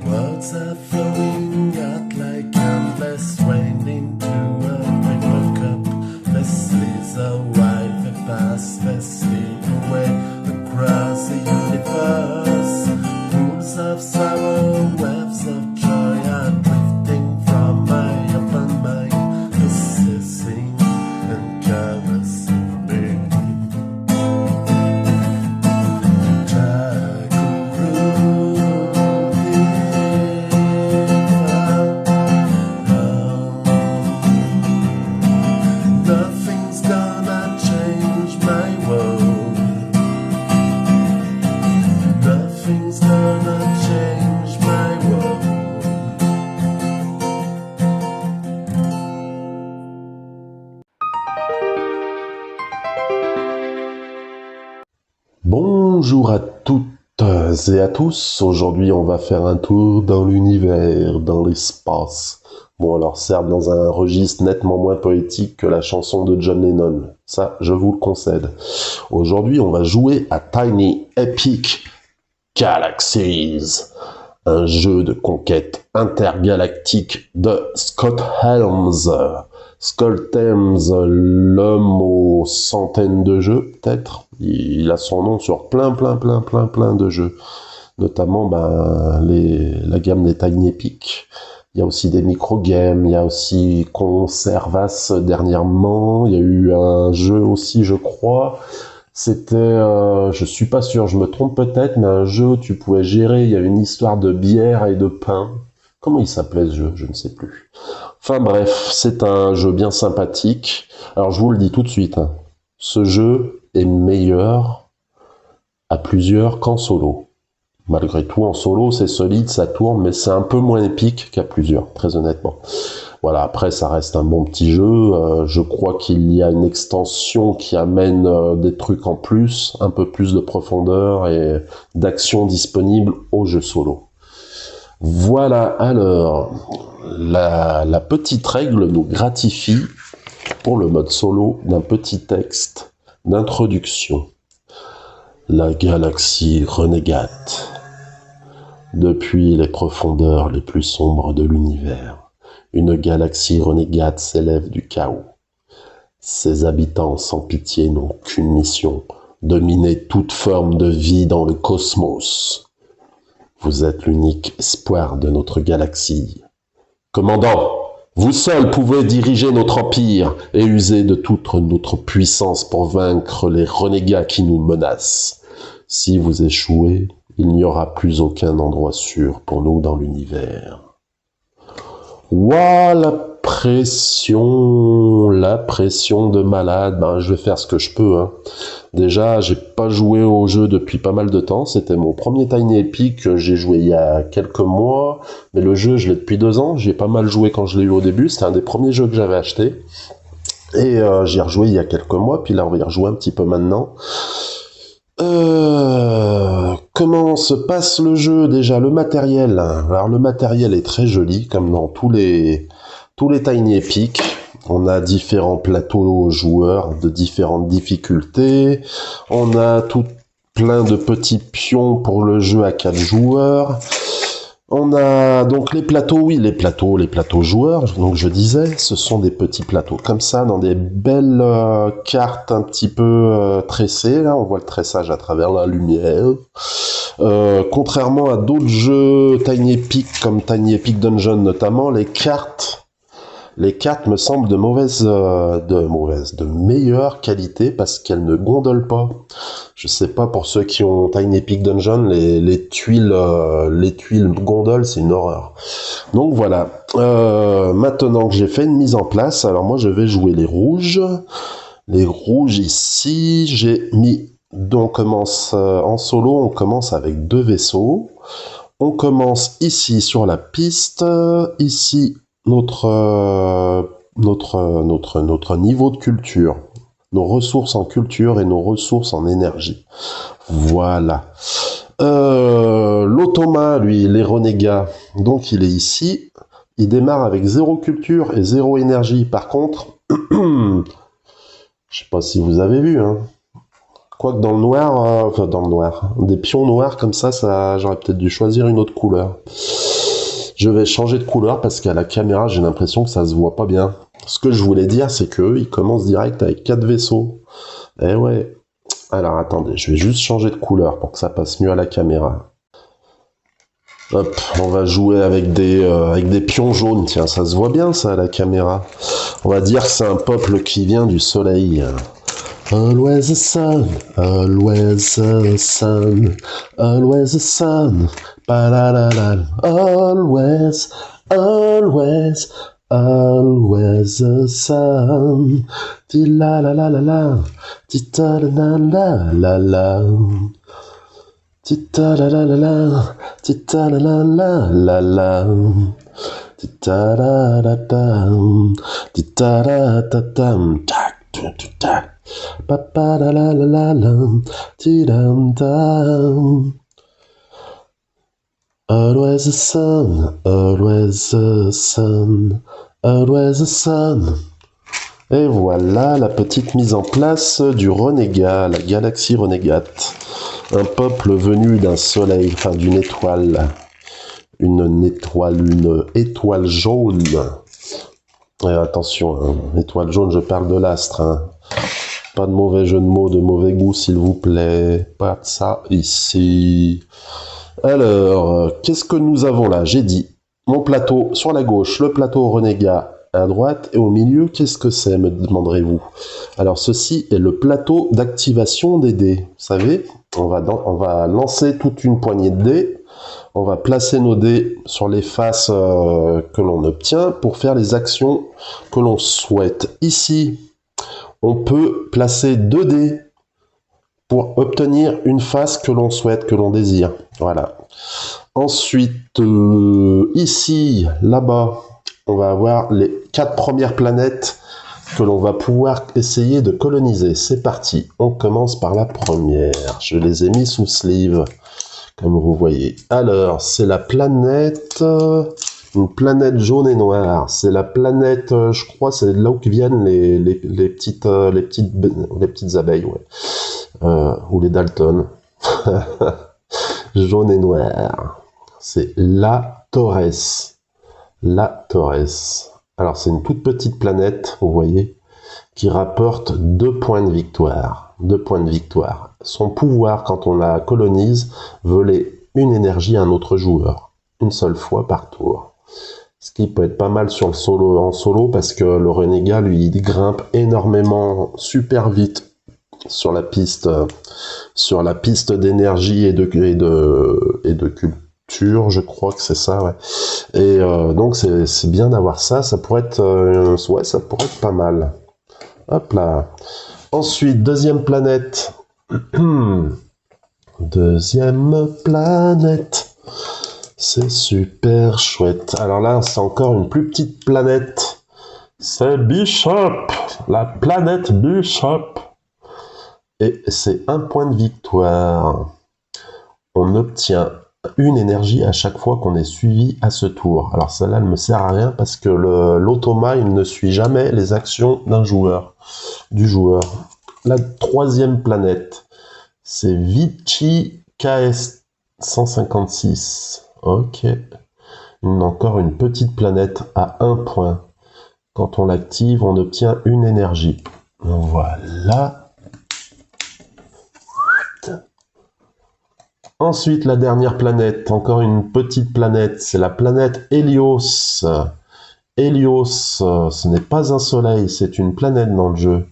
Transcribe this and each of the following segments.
Words are flowing out like endless rain into a paper cup. Vessels arrive and pass, vessels away across the universe. Pools of sorrow, waves of joy are drifting from my open mind, possessing and caressing me. Nothing's gonna change my world. Nothing's gonna change my world. Bonjour à toutes et à tous. Aujourd'hui, on va faire un tour dans l'univers, dans l'espace. Bon, alors certes, dans un registre nettement moins poétique que la chanson de John Lennon. Ça, je vous le concède. Aujourd'hui, on va jouer à Tiny Epic Galaxies, un jeu de conquête intergalactique de Scott Helms. Scott Helms, l'homme aux centaines de jeux, peut-être. Il a son nom sur plein de jeux. Notamment la gamme des Tiny Epic. Il y a aussi des micro-games, il y a aussi Conservas dernièrement. Il y a eu un jeu aussi, je crois. C'était, je suis pas sûr, je me trompe peut-être, mais un jeu où tu pouvais gérer, il y a une histoire de bière et de pain. Comment il s'appelait ce jeu? Je ne sais plus. Enfin bref, c'est un jeu bien sympathique. Alors je vous le dis tout de suite, hein, ce jeu est meilleur à plusieurs qu'en solo. Malgré tout, en solo, c'est solide, ça tourne, mais c'est un peu moins épique qu'à plusieurs, très honnêtement. Voilà, après, ça reste un bon petit jeu. Je crois qu'il y a une extension qui amène des trucs en plus, un peu plus de profondeur et d'action disponible au jeu solo. Voilà, alors, la petite règle nous gratifie pour le mode solo d'un petit texte d'introduction. La galaxie renégate. Depuis les profondeurs les plus sombres de l'univers, une galaxie renégate s'élève du chaos. Ses habitants sans pitié n'ont qu'une mission, dominer toute forme de vie dans le cosmos. Vous êtes l'unique espoir de notre galaxie. Commandant, vous seul pouvez diriger notre empire et user de toute notre puissance pour vaincre les renégats qui nous menacent. Si vous échouez, il n'y aura plus aucun endroit sûr pour nous dans l'univers. Ouah, la pression de malade. Je vais faire ce que je peux, hein. Déjà, j'ai pas joué au jeu depuis pas mal de temps. C'était mon premier Tiny Epic. J'ai joué il y a quelques mois. Mais le jeu, je l'ai depuis 2 ans. J'y ai pas mal joué quand je l'ai eu au début. C'était un des premiers jeux que j'avais acheté. Et j'y ai rejoué il y a quelques mois. Puis là, on va y rejouer un petit peu maintenant. Comment se passe le jeu déjà? Le matériel. Alors le matériel est très joli, comme dans tous les Tiny Epic. On a différents plateaux joueurs de différentes difficultés. On a tout plein de petits pions pour le jeu à 4 joueurs. On a donc les plateaux, oui, les plateaux joueurs. Donc je disais, ce sont des petits plateaux comme ça, dans des belles cartes un petit peu tressées. Là, on voit le tressage à travers la lumière. Contrairement à d'autres jeux Tiny Epic, comme Tiny Epic Dungeon notamment, les cartes me semblent de meilleure qualité parce qu'elles ne gondolent pas. Je sais pas, pour ceux qui ont Tiny Epic Dungeon, les tuiles gondolent, c'est une horreur. Donc voilà. Maintenant que j'ai fait une mise en place, alors moi je vais jouer les rouges. Les rouges ici, j'ai mis. Donc on commence en solo, on commence avec 2 vaisseaux. On commence ici sur la piste, ici notre niveau de culture, nos ressources en culture et nos ressources en énergie. Voilà. L'automa, lui, les renégats, donc il est ici. Il démarre avec 0 culture et 0 énergie. Par contre, je sais pas si vous avez vu, hein. Quoique dans le noir, enfin dans le noir, des pions noirs comme ça j'aurais peut-être dû choisir une autre couleur. Je vais changer de couleur parce qu'à la caméra, j'ai l'impression que ça se voit pas bien. Ce que je voulais dire, c'est que il commence direct avec 4 vaisseaux. Eh ouais. Alors attendez, je vais juste changer de couleur pour que ça passe mieux à la caméra. Hop, on va jouer avec des pions jaunes. Tiens, ça se voit bien ça à la caméra. On va dire que c'est un peuple qui vient du soleil. Always the sun, always the sun, always the sun, ba-la-la-la, always, always, always the sun, ti-la-la-la-la-la, ti-ta-la-la-la-la-la, ti-ta-la-la-la-la, ti-ta-la-la-la-la-la, ti-ta-la-la-la-la, ti-ta-la-ta-tam, tac-tac-tac. Pa pa la la la la la, ti dam dam. Always the sun, always the sun, always the sun. Et voilà la petite mise en place du renégat, la galaxie renégate. Un peuple venu d'un soleil, enfin d'une étoile. Une étoile jaune. Et attention, hein, étoile jaune, je parle de l'astre, hein. Pas de mauvais jeu de mots, de mauvais goût, s'il vous plaît. Pas de ça ici. Alors, qu'est-ce que nous avons là? J'ai dit, mon plateau sur la gauche, le plateau renégat à droite, et au milieu, qu'est-ce que c'est, me demanderez-vous? Alors, ceci est le plateau d'activation des dés. Vous savez, on va lancer toute une poignée de dés. On va placer nos dés sur les faces que l'on obtient pour faire les actions que l'on souhaite. Ici, on peut placer 2 dés pour obtenir une face que l'on souhaite, que l'on désire. Voilà. Ensuite, ici, là-bas, on va avoir les 4 premières planètes que l'on va pouvoir essayer de coloniser. C'est parti. On commence par la première. Je les ai mis sous sleeve, comme vous voyez. Alors, c'est la planète... Une planète jaune et noire. C'est la planète, je crois, c'est là où viennent les petites abeilles, ouais. Ou les Dalton. Jaune et noir. C'est la Torres. La Torres. Alors, c'est une toute petite planète, vous voyez, qui rapporte 2 points de victoire. 2 points de victoire. Son pouvoir, quand on la colonise, voler une énergie à un autre joueur. Une seule fois par tour. Ce qui peut être pas mal sur le solo, en solo, parce que le renégat, lui, il grimpe énormément, super vite sur la piste d'énergie et de culture, je crois que c'est ça, ouais. Et donc c'est bien d'avoir ça, ça pourrait être, ouais, ça pourrait être pas mal. Hop là. Ensuite, deuxième planète. Deuxième planète. C'est super chouette. Alors là, c'est encore une plus petite planète. C'est Bishop, la planète Bishop. Et c'est 1 point de victoire. On obtient une énergie à chaque fois qu'on est suivi à ce tour. Alors celle-là ne me sert à rien parce que l'automa, il ne suit jamais les actions d'un joueur, du joueur. La troisième planète, c'est Vichy KS 156. Ok. Encore une petite planète à 1 point. Quand on l'active, on obtient une énergie. Voilà. Ensuite, la dernière planète, encore une petite planète, c'est la planète Hélios. Hélios, ce n'est pas un soleil, c'est une planète dans le jeu.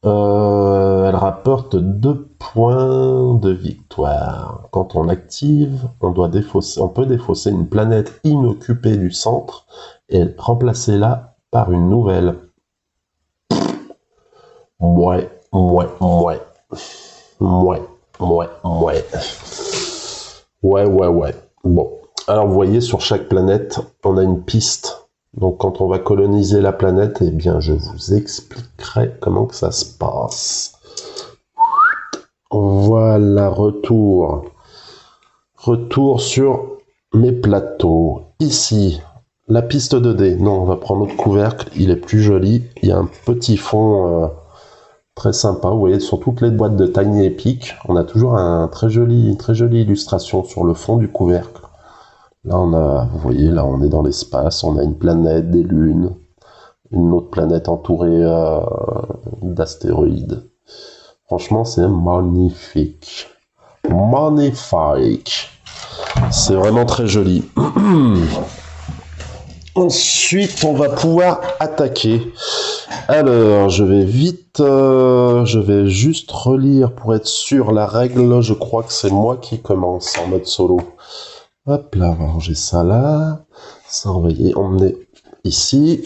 Elle rapporte 2 points de victoire. Quand on l'active, on peut défausser une planète inoccupée du centre et remplacer-la par une nouvelle. Ouais. Bon, alors vous voyez, sur chaque planète, on a une piste. Donc quand on va coloniser la planète, eh bien je vous expliquerai comment que ça se passe. Voilà, retour sur mes plateaux. Ici, la piste 2D. Non, on va prendre notre couvercle, il est plus joli. Il y a un petit fond Très sympa, vous voyez, sur toutes les boîtes de Tiny Epic, on a toujours une très jolie illustration sur le fond du couvercle. Là, vous voyez, là, on est dans l'espace, on a une planète, des lunes, une autre planète entourée d'astéroïdes. Franchement, c'est magnifique. Magnifique. C'est vraiment très joli. Ensuite, on va pouvoir attaquer. Alors, je vais juste relire pour être sûr la règle. Je crois que c'est moi qui commence en mode solo. Hop là, on va ranger ça là. Ça, on va y emmener ici.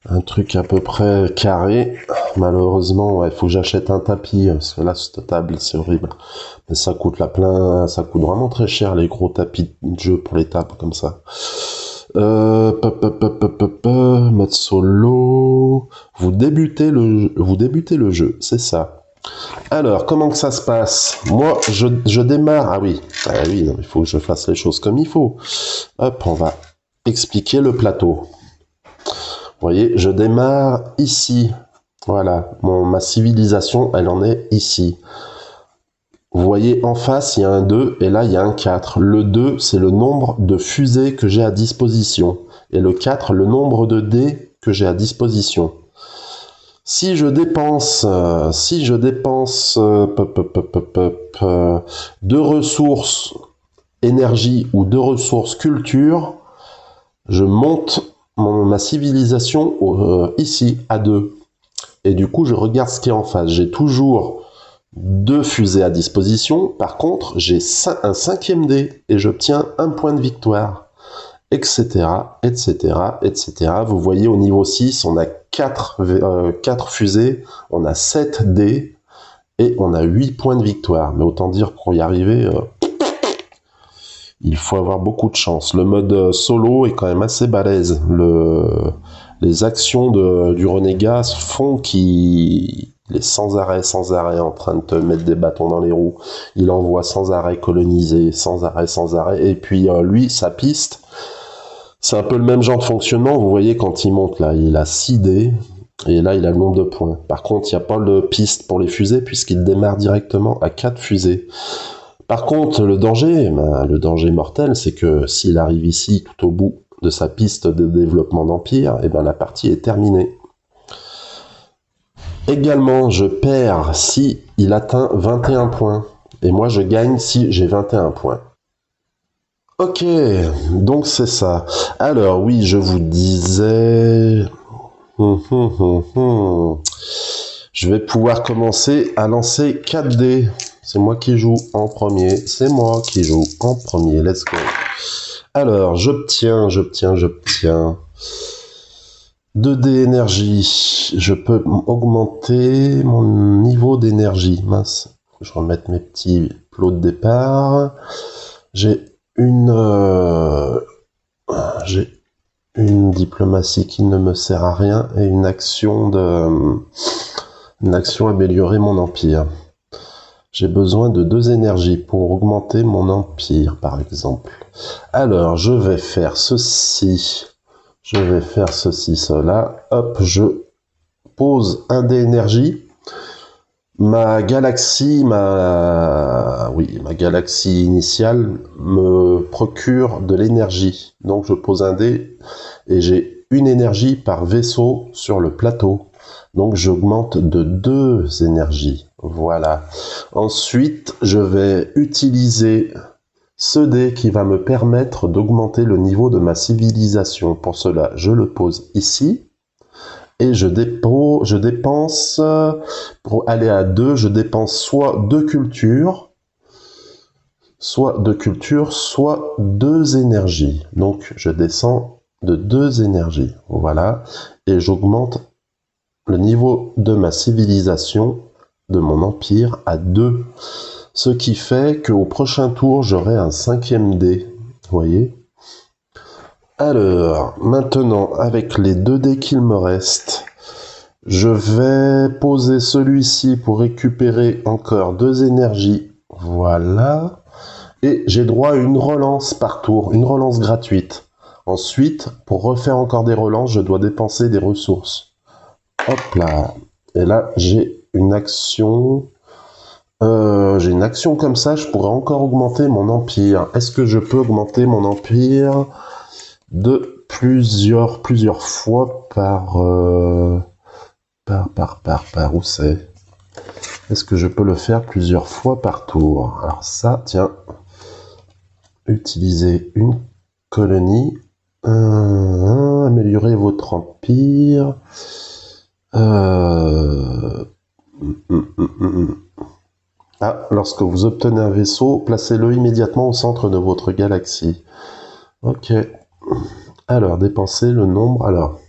Un truc à peu près carré. Malheureusement, il faut que j'achète un tapis, parce que là, cette table, c'est horrible. Mais ça coûte ça coûte vraiment très cher, les gros tapis de jeu pour les tables, comme ça. Mode solo. Vous débutez le jeu, c'est ça. Alors, comment que ça se passe? Moi, je démarre. Ah oui, non, il faut que je fasse les choses comme il faut. Hop, on va expliquer le plateau. Vous voyez, je démarre ici. Voilà, ma civilisation, elle en est ici. Vous voyez, en face, il y a un 2 et là, il y a un 4. Le 2, c'est le nombre de fusées que j'ai à disposition. Et le 4, le nombre de dés que j'ai à disposition. Si je dépense 2 ressources énergie ou 2 ressources culture, je monte ma civilisation ici à 2. Et du coup, je regarde ce qui est en face. J'ai toujours 2 fusées à disposition. Par contre, j'ai un 5e dé et j'obtiens 1 point de victoire, etc., etc., etc. Vous voyez, au niveau 6, on a 4 fusées, on a 7 dés et on a 8 points de victoire. Mais autant dire, pour y arriver, il faut avoir beaucoup de chance. Le mode solo est quand même assez balèze. Les actions du renégat font qu'il est sans arrêt en train de te mettre des bâtons dans les roues. Il envoie sans arrêt coloniser, sans arrêt. Et puis lui, sa piste, c'est un peu le même genre de fonctionnement. Vous voyez, quand il monte là, il a 6 dés. Et là, il a le nombre de points. Par contre, il n'y a pas de piste pour les fusées puisqu'il démarre directement à 4 fusées. Par contre, le danger mortel, c'est que s'il arrive ici, tout au bout de sa piste de développement d'empire, et ben la partie est terminée. Également, je perds si il atteint 21 points. Et moi, je gagne si j'ai 21 points. Ok, donc c'est ça. Alors oui, je vous disais... Je vais pouvoir commencer à lancer 4 dés. C'est moi qui joue en premier. Let's go. Alors, j'obtiens 2 dés énergie. Je peux augmenter mon niveau d'énergie. Mince, je vais remettre mes petits plots de départ. J'ai une diplomatie qui ne me sert à rien et une action améliorer mon empire. J'ai besoin de 2 énergies pour augmenter mon empire, par exemple. Alors, je vais faire ceci, cela. Hop, je pose un dé énergie. Ma galaxie initiale me procure de l'énergie. Donc, je pose un dé et j'ai une énergie par vaisseau sur le plateau. Donc, j'augmente de 2 énergies. Voilà. Ensuite, je vais utiliser ce dé qui va me permettre d'augmenter le niveau de ma civilisation. Pour cela, je le pose ici. Et je dépense, pour aller à 2, je dépense soit 2 cultures, soit 2 énergies. Donc, je descends de 2 énergies. Voilà. Et j'augmente le niveau de ma civilisation, de mon empire, à 2. Ce qui fait qu'au prochain tour, j'aurai un 5e dé. Vous voyez? Alors, maintenant, avec les 2 dés qu'il me reste, je vais poser celui-ci pour récupérer encore 2 énergies. Voilà. Et j'ai droit à une relance par tour, une relance gratuite. Ensuite, pour refaire encore des relances, je dois dépenser des ressources. Hop là. Et là, j'ai une action. J'ai une action comme ça, je pourrais encore augmenter mon empire. Est-ce que je peux augmenter mon empire de plusieurs fois par où c'est? Est-ce que je peux le faire plusieurs fois par tour? Alors ça, tiens, utiliser une colonie, améliorer votre empire. Lorsque vous obtenez un vaisseau, placez-le immédiatement au centre de votre galaxie. Ok. Alors, dépensez le nombre. Alors,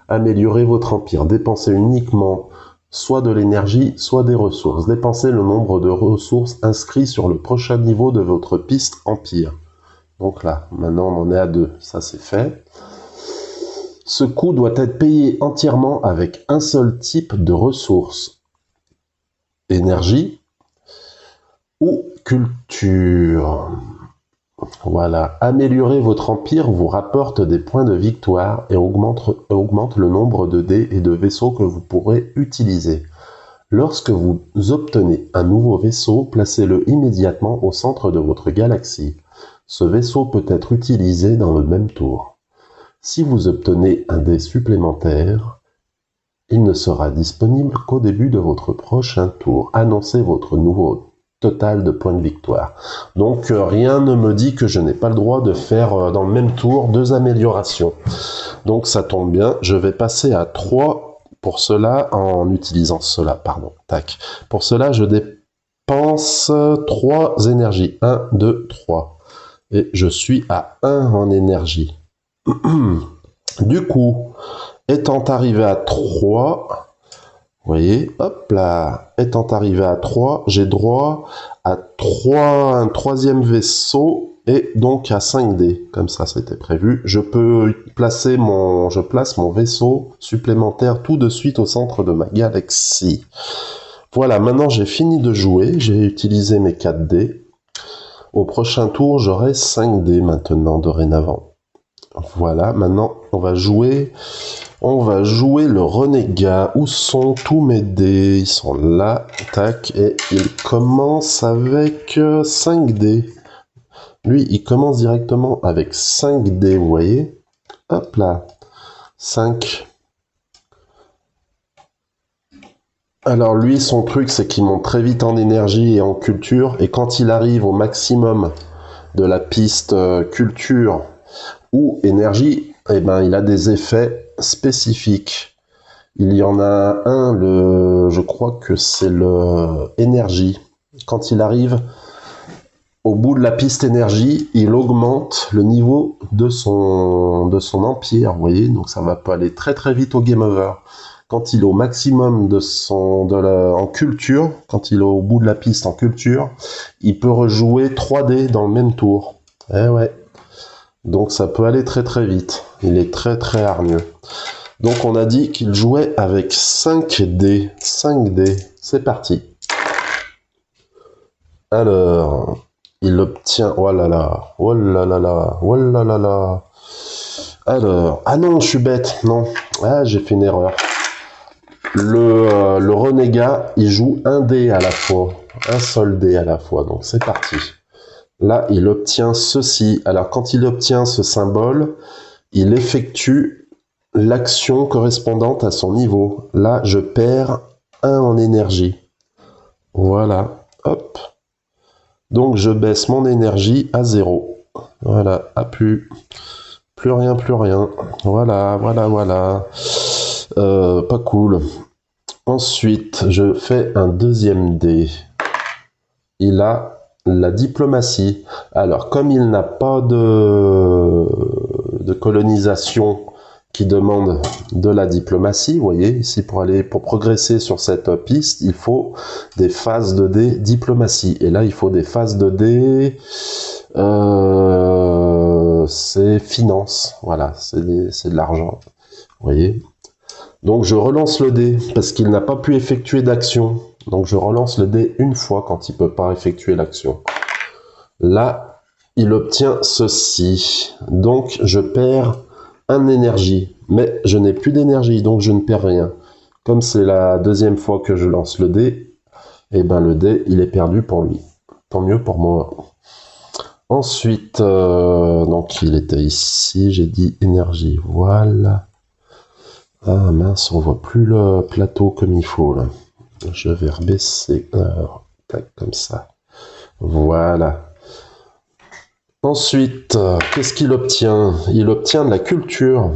améliorer votre empire. Dépensez uniquement soit de l'énergie, soit des ressources. Dépensez le nombre de ressources inscrits sur le prochain niveau de votre piste empire. Donc là, maintenant on en est à 2. Ça, c'est fait. Ce coût doit être payé entièrement avec un seul type de ressources. Énergie ou culture. Voilà. Améliorer votre empire vous rapporte des points de victoire et augmente le nombre de dés et de vaisseaux que vous pourrez utiliser. Lorsque vous obtenez un nouveau vaisseau, placez-le immédiatement au centre de votre galaxie. Ce vaisseau peut être utilisé dans le même tour. Si vous obtenez un dé supplémentaire, il ne sera disponible qu'au début de votre prochain tour. Annoncez votre nouveau total de points de victoire. Donc rien ne me dit que je n'ai pas le droit de faire dans le même tour 2 améliorations. Donc ça tombe bien, je vais passer à 3 pour cela en utilisant cela, pardon. Tac. Pour cela, je dépense 3 énergies. 1, 2, 3. Et je suis à 1 en énergie. Du coup, étant arrivé à 3, vous voyez, hop là, étant arrivé à 3, j'ai droit à un troisième vaisseau et donc à 5 dés. Comme ça, c'était prévu. Je place mon vaisseau supplémentaire tout de suite au centre de ma galaxie. Voilà, maintenant j'ai fini de jouer, j'ai utilisé mes 4 dés. Au prochain tour, j'aurai 5 dés maintenant, dorénavant. Voilà, maintenant on va jouer le renégat. Où sont tous mes dés? Ils sont là, tac, et il commence avec 5 dés. Lui, il commence directement avec 5 dés, vous voyez? Hop là, 5. Alors lui, son truc, c'est qu'il monte très vite en énergie et en culture, et quand il arrive au maximum de la piste culture ou énergie, eh ben, il a des effets spécifiques. Il y en a un, je crois que c'est le énergie. Quand il arrive au bout de la piste énergie, il augmente le niveau de son empire, vous voyez, donc ça va pas aller très très vite au game over. Quand il est au maximum en culture, quand il est au bout de la piste en culture, il peut rejouer 3 dés dans le même tour. Eh ouais. Donc ça peut aller très très vite. Il est très très hargneux. Donc on a dit qu'il jouait avec 5 dés. 5 dés. C'est parti. Alors, il obtient... Oh là là. Oh là là là. Oh là là là. Alors... Ah non, je suis bête. Non. Ah, j'ai fait une erreur. Le renégat, il joue un dé à la fois. Un seul dé à la fois. Donc c'est parti. Là, il obtient ceci. Alors, quand il obtient ce symbole, il effectue l'action correspondante à son niveau. Là, je perds 1 en énergie. Voilà. Hop. Donc, je baisse mon énergie à 0. Voilà. À plus rien, plus rien. Voilà, voilà, voilà. Pas cool. Ensuite, je fais un deuxième dé. Il a la diplomatie. Alors, comme il n'a pas de colonisation qui demande de la diplomatie, vous voyez, ici pour progresser sur cette piste, il faut des phases de dés diplomatie. Et là, il faut des phases de dés c'est finance. Voilà, c'est de l'argent. Vous voyez. Donc, je relance le dé parce qu'il n'a pas pu effectuer d'action. Donc je relance le dé une fois quand il ne peut pas effectuer l'action. Là, il obtient ceci. Donc je perds 1 énergie. Mais je n'ai plus d'énergie, donc je ne perds rien. Comme c'est la deuxième fois que je lance le dé, et ben le dé, il est perdu pour lui. Tant mieux pour moi. Ensuite, donc il était ici, j'ai dit énergie, voilà. Ah mince, on voit plus le plateau comme il faut là. Je vais rebaisser, tac, comme ça. Voilà. Ensuite, qu'est-ce qu'il obtient? Il obtient de la culture.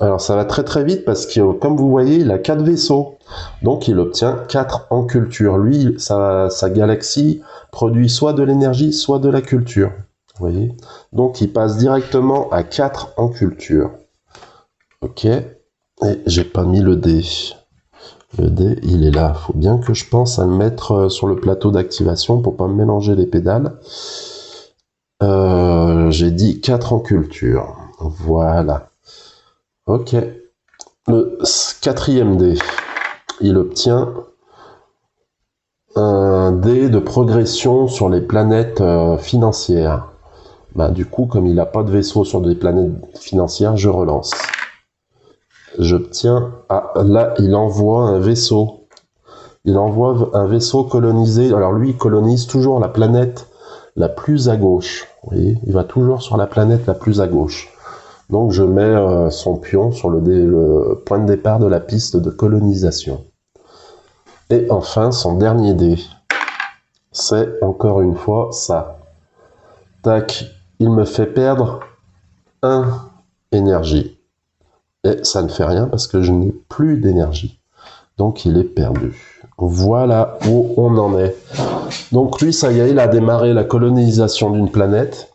Alors ça va très très vite parce que comme vous voyez, il a 4 vaisseaux. Donc il obtient 4 en culture. Lui, sa galaxie produit soit de l'énergie, soit de la culture. Vous voyez? Donc il passe directement à 4 en culture. Ok. Et j'ai pas mis le dé. Le dé, il est là. Faut bien que je pense à le mettre sur le plateau d'activation pour pas me mélanger les pédales. J'ai dit 4 en culture. Voilà. Ok. Le 4e dé. Il obtient un dé de progression sur les planètes financières. Bah, du coup, comme il n'a pas de vaisseau sur des planètes financières, je relance. J'obtiens... Ah, là, il envoie un vaisseau. Il envoie un vaisseau colonisé. Alors lui, il colonise toujours la planète la plus à gauche. Vous voyez, il va toujours sur la planète la plus à gauche. Donc je mets son pion sur le point de départ de la piste de colonisation. Et enfin, son dernier dé. C'est encore une fois ça. Tac, il me fait perdre 1 énergie. Et ça ne fait rien parce que je n'ai plus d'énergie. Donc il est perdu. Voilà où on en est. Donc lui, ça y est, il a démarré la colonisation d'une planète.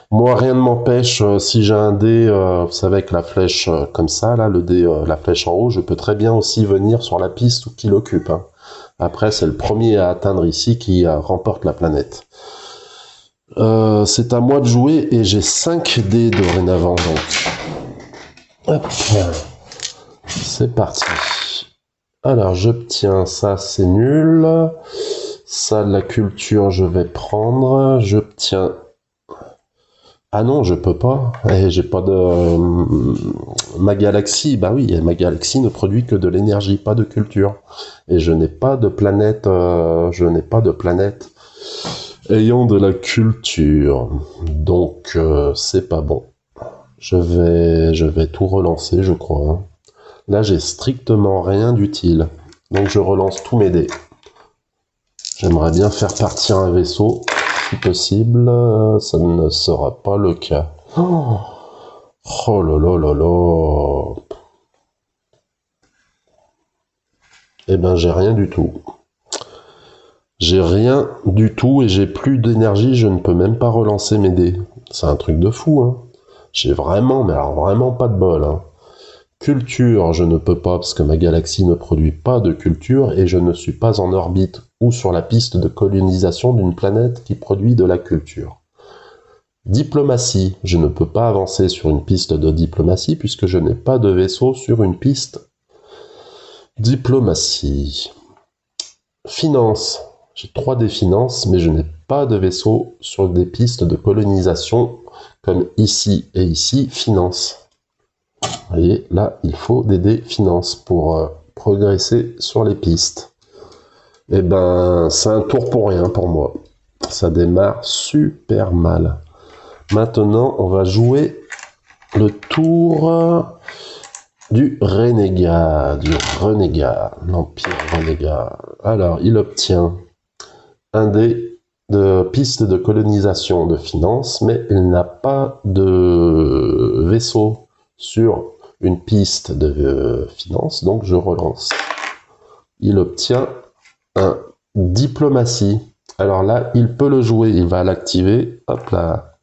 Moi, rien ne m'empêche, si j'ai un dé, vous savez, avec la flèche comme ça, là, le dé, la flèche en haut, je peux très bien aussi venir sur la piste qu'il occupe. Hein. Après, c'est le premier à atteindre ici qui remporte la planète. C'est à moi de jouer et j'ai 5 dés dorénavant, donc. Hop. C'est parti. Alors, j'obtiens ça, c'est nul. Ça, de la culture, je vais prendre. J'obtiens... Ah non, je peux pas. J'ai pas de... Ma galaxie, bah oui, ma galaxie ne produit que de l'énergie, pas de culture. Et je n'ai pas de planète... ayant de la culture. Donc, c'est pas bon. Je vais tout relancer, je crois. Hein. Là, j'ai strictement rien d'utile. Donc, je relance tous mes dés. J'aimerais bien faire partir un vaisseau, si possible. Ça ne sera pas le cas. Oh là là là là. Eh ben, j'ai rien du tout. J'ai rien du tout et j'ai plus d'énergie. Je ne peux même pas relancer mes dés. C'est un truc de fou, hein. J'ai vraiment, mais alors vraiment pas de bol, hein. Culture, je ne peux pas parce que ma galaxie ne produit pas de culture et je ne suis pas en orbite ou sur la piste de colonisation d'une planète qui produit de la culture. Diplomatie, je ne peux pas avancer sur une piste de diplomatie puisque je n'ai pas de vaisseau sur une piste. Diplomatie. Finance, j'ai 3 des finances mais je n'ai pas de vaisseau sur des pistes de colonisation comme ici et ici, finance. Vous voyez, là, il faut des dés finances pour progresser sur les pistes. Eh ben, c'est un tour pour rien pour moi. Ça démarre super mal. Maintenant, on va jouer le tour du renégat, l'Empire renégat. Alors, il obtient un dé de piste de colonisation de finances, mais il n'a pas de vaisseau sur une piste de finance, donc je relance. Il obtient un diplomatie. Alors là, il peut le jouer, il va l'activer. Hop là.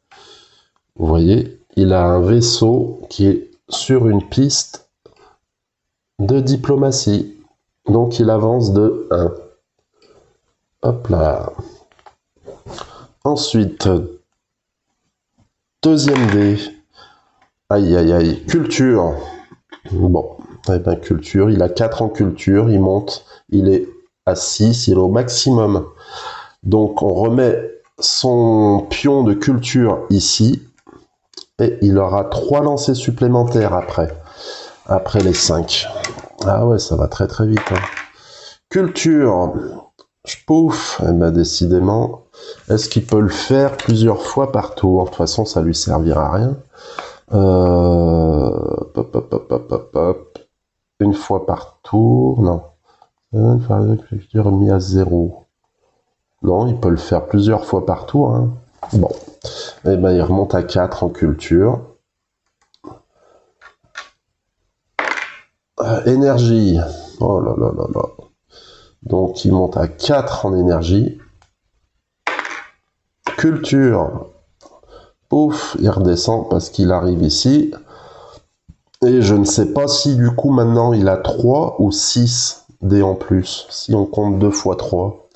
Vous voyez, il a un vaisseau qui est sur une piste de diplomatie. Donc il avance de 1. Hop là. Ensuite, deuxième dé. Aïe, aïe, aïe. Culture. Bon, eh ben, culture, il a 4 en culture, il monte, il est à 6, il est au maximum. Donc, on remet son pion de culture ici, et il aura 3 lancers supplémentaires après les 5. Ah ouais, ça va très très vite. Hein. Culture. Pouf. Eh ben décidément, est-ce qu'il peut le faire plusieurs fois par tour? De toute façon, ça lui servira à rien. Hop, hop, hop, hop, hop, hop. Une fois par tour, non. Culture mis à 0. Non, il peut le faire plusieurs fois par tour. Hein. Bon. Eh ben, il remonte à 4 en culture. Énergie. Oh là là là là. Donc, il monte à 4 en énergie. Culture. Pouf, il redescend parce qu'il arrive ici. Et je ne sais pas si du coup maintenant il a 3 ou 6 dés en plus. Si on compte 2 fois 3.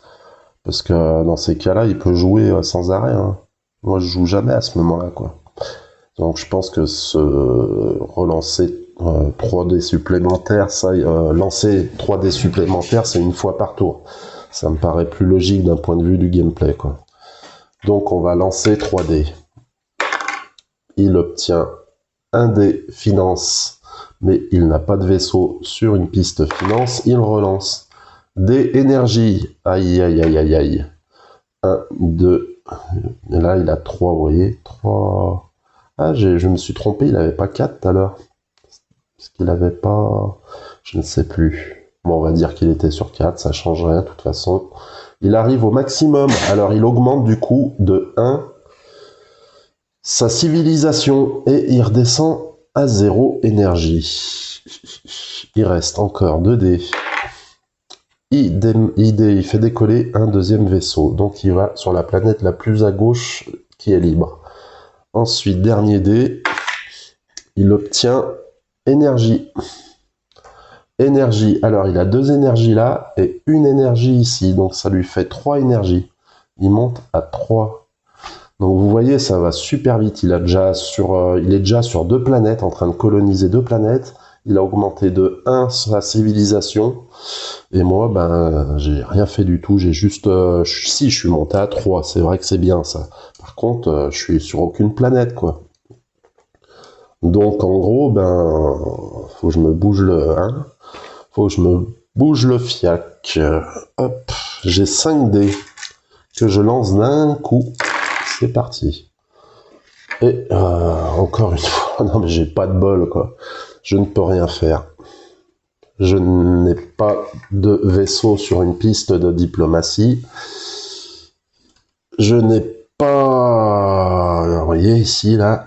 Parce que dans ces cas-là, il peut jouer sans arrêt. Hein. Moi, je joue jamais à ce moment-là, quoi. Donc, je pense que se relancer 3 dés supplémentaires, ça, lancer 3 dés supplémentaires, c'est une fois par tour. Ça me paraît plus logique d'un point de vue du gameplay, quoi. Donc, on va lancer 3 dés. Il obtient un dé finance, mais il n'a pas de vaisseau sur une piste finance. Il relance. Des énergies. Aïe, aïe, aïe, aïe, aïe. 1, 2. Et là, il a 3, vous voyez. 3. Ah, je me suis trompé, il n'avait pas 4 tout à l'heure. Parce qu'il n'avait pas... Je ne sais plus. Bon, on va dire qu'il était sur 4, ça change rien de toute façon. Il arrive au maximum. Alors, il augmente du coup de 1 sa civilisation et il redescend à 0 énergie. Il reste encore 2 dés. Il fait décoller un deuxième vaisseau. Donc il va sur la planète la plus à gauche qui est libre. Ensuite, dernier dé, il obtient énergie. Énergie. Alors il a 2 énergies là et une énergie ici. Donc ça lui fait 3 énergies. Il monte à 3. Donc vous voyez, ça va super vite. Il est déjà sur 2 planètes, en train de coloniser 2 planètes. Il a augmenté de 1 sa civilisation. Et moi, ben, j'ai rien fait du tout. J'ai juste... si, je suis monté à 3. C'est vrai que c'est bien, ça. Par contre, je suis sur aucune planète, quoi. Donc, en gros, ben... faut que je me bouge le... Hein, faut que je me bouge le fiac. Hop. J'ai 5 dés que je lance d'un coup. C'est parti. Et encore une fois... Non, mais j'ai pas de bol, quoi. Je ne peux rien faire. Je n'ai pas de vaisseau sur une piste de diplomatie. Je n'ai pas... Vous voyez ici, là.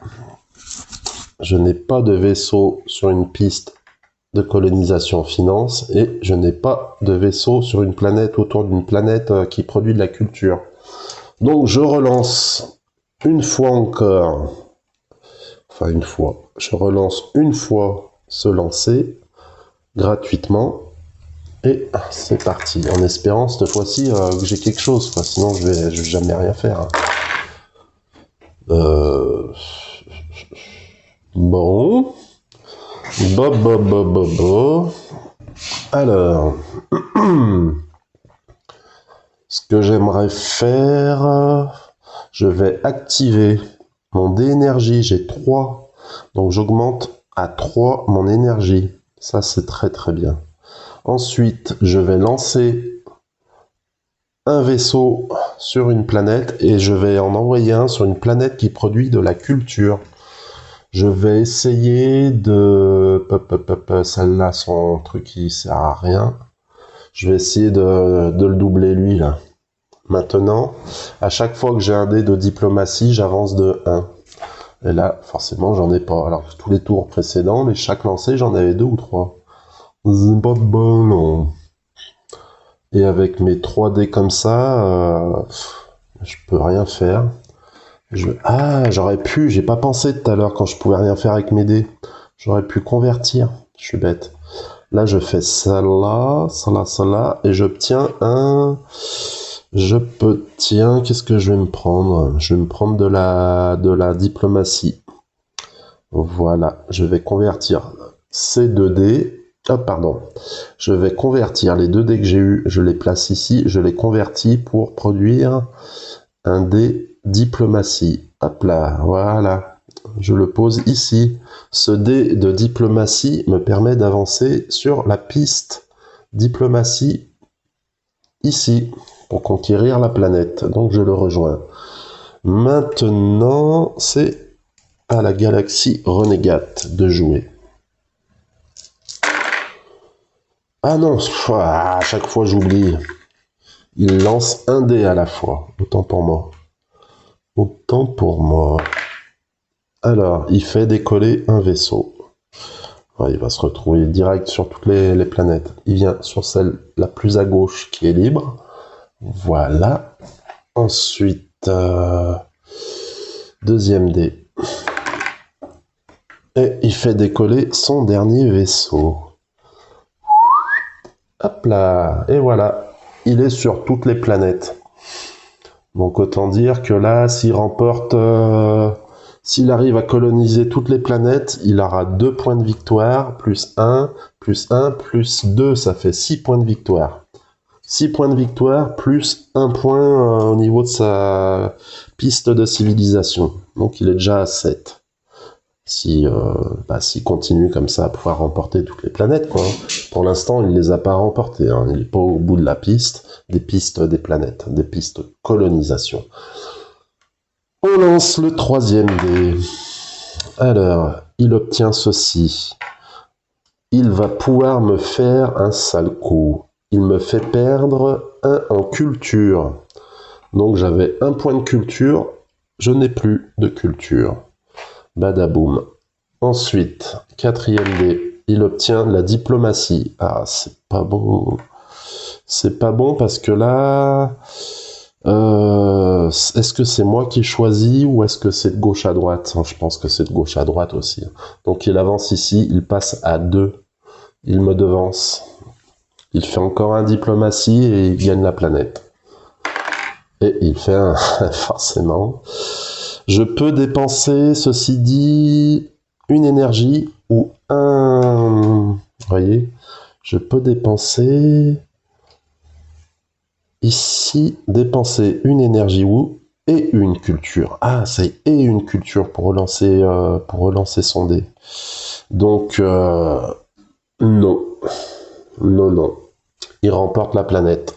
Je n'ai pas de vaisseau sur une piste de colonisation finance. Et je n'ai pas de vaisseau sur une planète, autour d'une planète qui produit de la culture. Donc je relance une fois encore. Enfin une fois. Je relance une fois ce lancer. Gratuitement. Et c'est parti, en espérant cette fois-ci que j'ai quelque chose, quoi. Sinon je vais jamais rien faire. Bon. Alors. Ce que j'aimerais faire, je vais activer mon dé énergie, j'ai 3. Donc j'augmente à 3 mon énergie. Ça c'est très très bien. Ensuite, je vais lancer un vaisseau sur une planète et je vais en envoyer un sur une planète qui produit de la culture. Je vais essayer de... Celle-là, son truc, il sert à rien. Je vais essayer de le doubler, lui, là. Maintenant, à chaque fois que j'ai un dé de diplomatie, j'avance de 1. Et là, forcément, j'en ai pas. Alors, tous les tours précédents, chaque lancé, j'en avais 2 ou 3. C'est pas de bon, non. Et avec mes 3 dés comme ça, je peux rien faire. Ah, j'aurais pu, j'ai pas pensé tout à l'heure quand je pouvais rien faire avec mes dés. J'aurais pu convertir. Je suis bête. Là, je fais ça là, ça là, ça là, et j'obtiens un... Qu'est-ce que je vais me prendre? Je vais me prendre de la diplomatie. Voilà, je vais convertir ces 2 dés. Ah, pardon. Je vais convertir les 2 dés que j'ai eu, je les place ici, je les convertis pour produire un dé diplomatie. Hop là, voilà. je le pose ici. Ce dé de diplomatie me permet d'avancer sur la piste diplomatie ici, pour conquérir la planète. Donc je le rejoins. Maintenant, c'est à la galaxie Renegade de jouer. Ah non, à chaque fois j'oublie. Il lance un dé à la fois. Autant pour moi. Autant pour moi. Alors, il fait décoller un vaisseau. Ouais, il va se retrouver direct sur toutes les planètes. Il vient sur celle la plus à gauche qui est libre. Voilà. Ensuite, deuxième dé. Et il fait décoller son dernier vaisseau. Hop là. Et voilà. Il est sur toutes les planètes. Donc autant dire que là, s'il remporte... s'il arrive à coloniser toutes les planètes, il aura 2 points de victoire, plus 1, plus 1, plus 2, ça fait 6 points de victoire. 6 points de victoire, plus 1 point au niveau de sa piste de civilisation. Donc il est déjà à 7. S'il continue comme ça à pouvoir remporter toutes les planètes, quoi. Pour l'instant, il ne les a pas remportées. Hein. Il n'est pas au bout de la piste des planètes, des pistes colonisation. On lance le troisième dé. Alors, il obtient ceci. Il va pouvoir me faire un sale coup. Il me fait perdre 1 en culture. Donc j'avais 1 point de culture, je n'ai plus de culture. Badaboum. Ensuite, quatrième dé. Il obtient la diplomatie. Ah, c'est pas bon. C'est pas bon parce que là... est-ce que c'est moi qui choisis ou est-ce que c'est de gauche à droite? Je pense que c'est de gauche à droite aussi. Donc il avance ici, il passe à 2. Il me devance. Il fait encore un diplomatie et il gagne la planète. Et il fait un... forcément. Je peux dépenser, ceci dit, une énergie ou un... Vous voyez? Je peux dépenser... Ici, dépenser une énergie ou et une culture. Ah, c'est et une culture pour relancer son dé. Donc, non. Non, non. Il remporte la planète.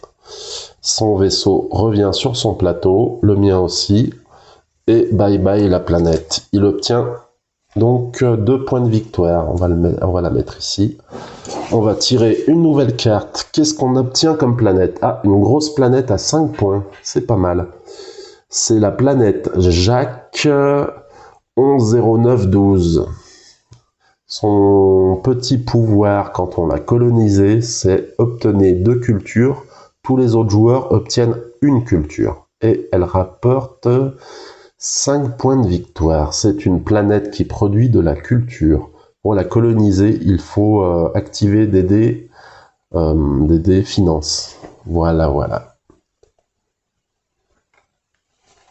Son vaisseau revient sur son plateau, le mien aussi. Et bye bye la planète. Il obtient donc 2 points de victoire. On va la mettre ici. On va tirer une nouvelle carte. Qu'est-ce qu'on obtient comme planète? Ah, une grosse planète à 5 points. C'est pas mal. C'est la planète Jacques 110912. Son petit pouvoir quand on l'a colonisé, c'est obtenir 2 cultures. Tous les autres joueurs obtiennent une culture. Et elle rapporte 5 points de victoire. C'est une planète qui produit de la culture. Pour la coloniser, il faut activer des dés finance. Voilà, voilà.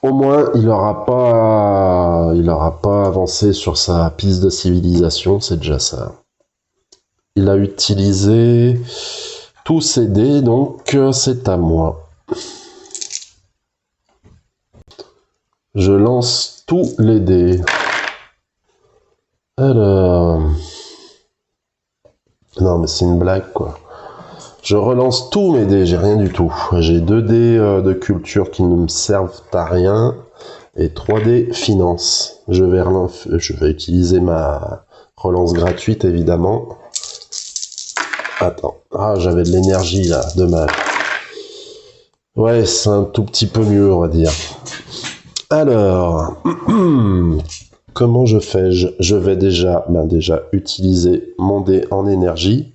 Au moins, il n'aura pas avancé sur sa piste de civilisation, c'est déjà ça. Il a utilisé tous ses dés, donc c'est à moi. Je lance tous les dés. Alors... Non, mais c'est une blague, quoi. Je relance tous mes dés, j'ai rien du tout. J'ai 2 dés de culture qui ne me servent à rien et 3 dés finance. Je vais utiliser ma relance gratuite, évidemment. Attends. Ah, j'avais de l'énergie, là. Dommage. Ouais, c'est un tout petit peu mieux, on va dire. Alors... Comment je fais? Je vais déjà utiliser mon dé en énergie.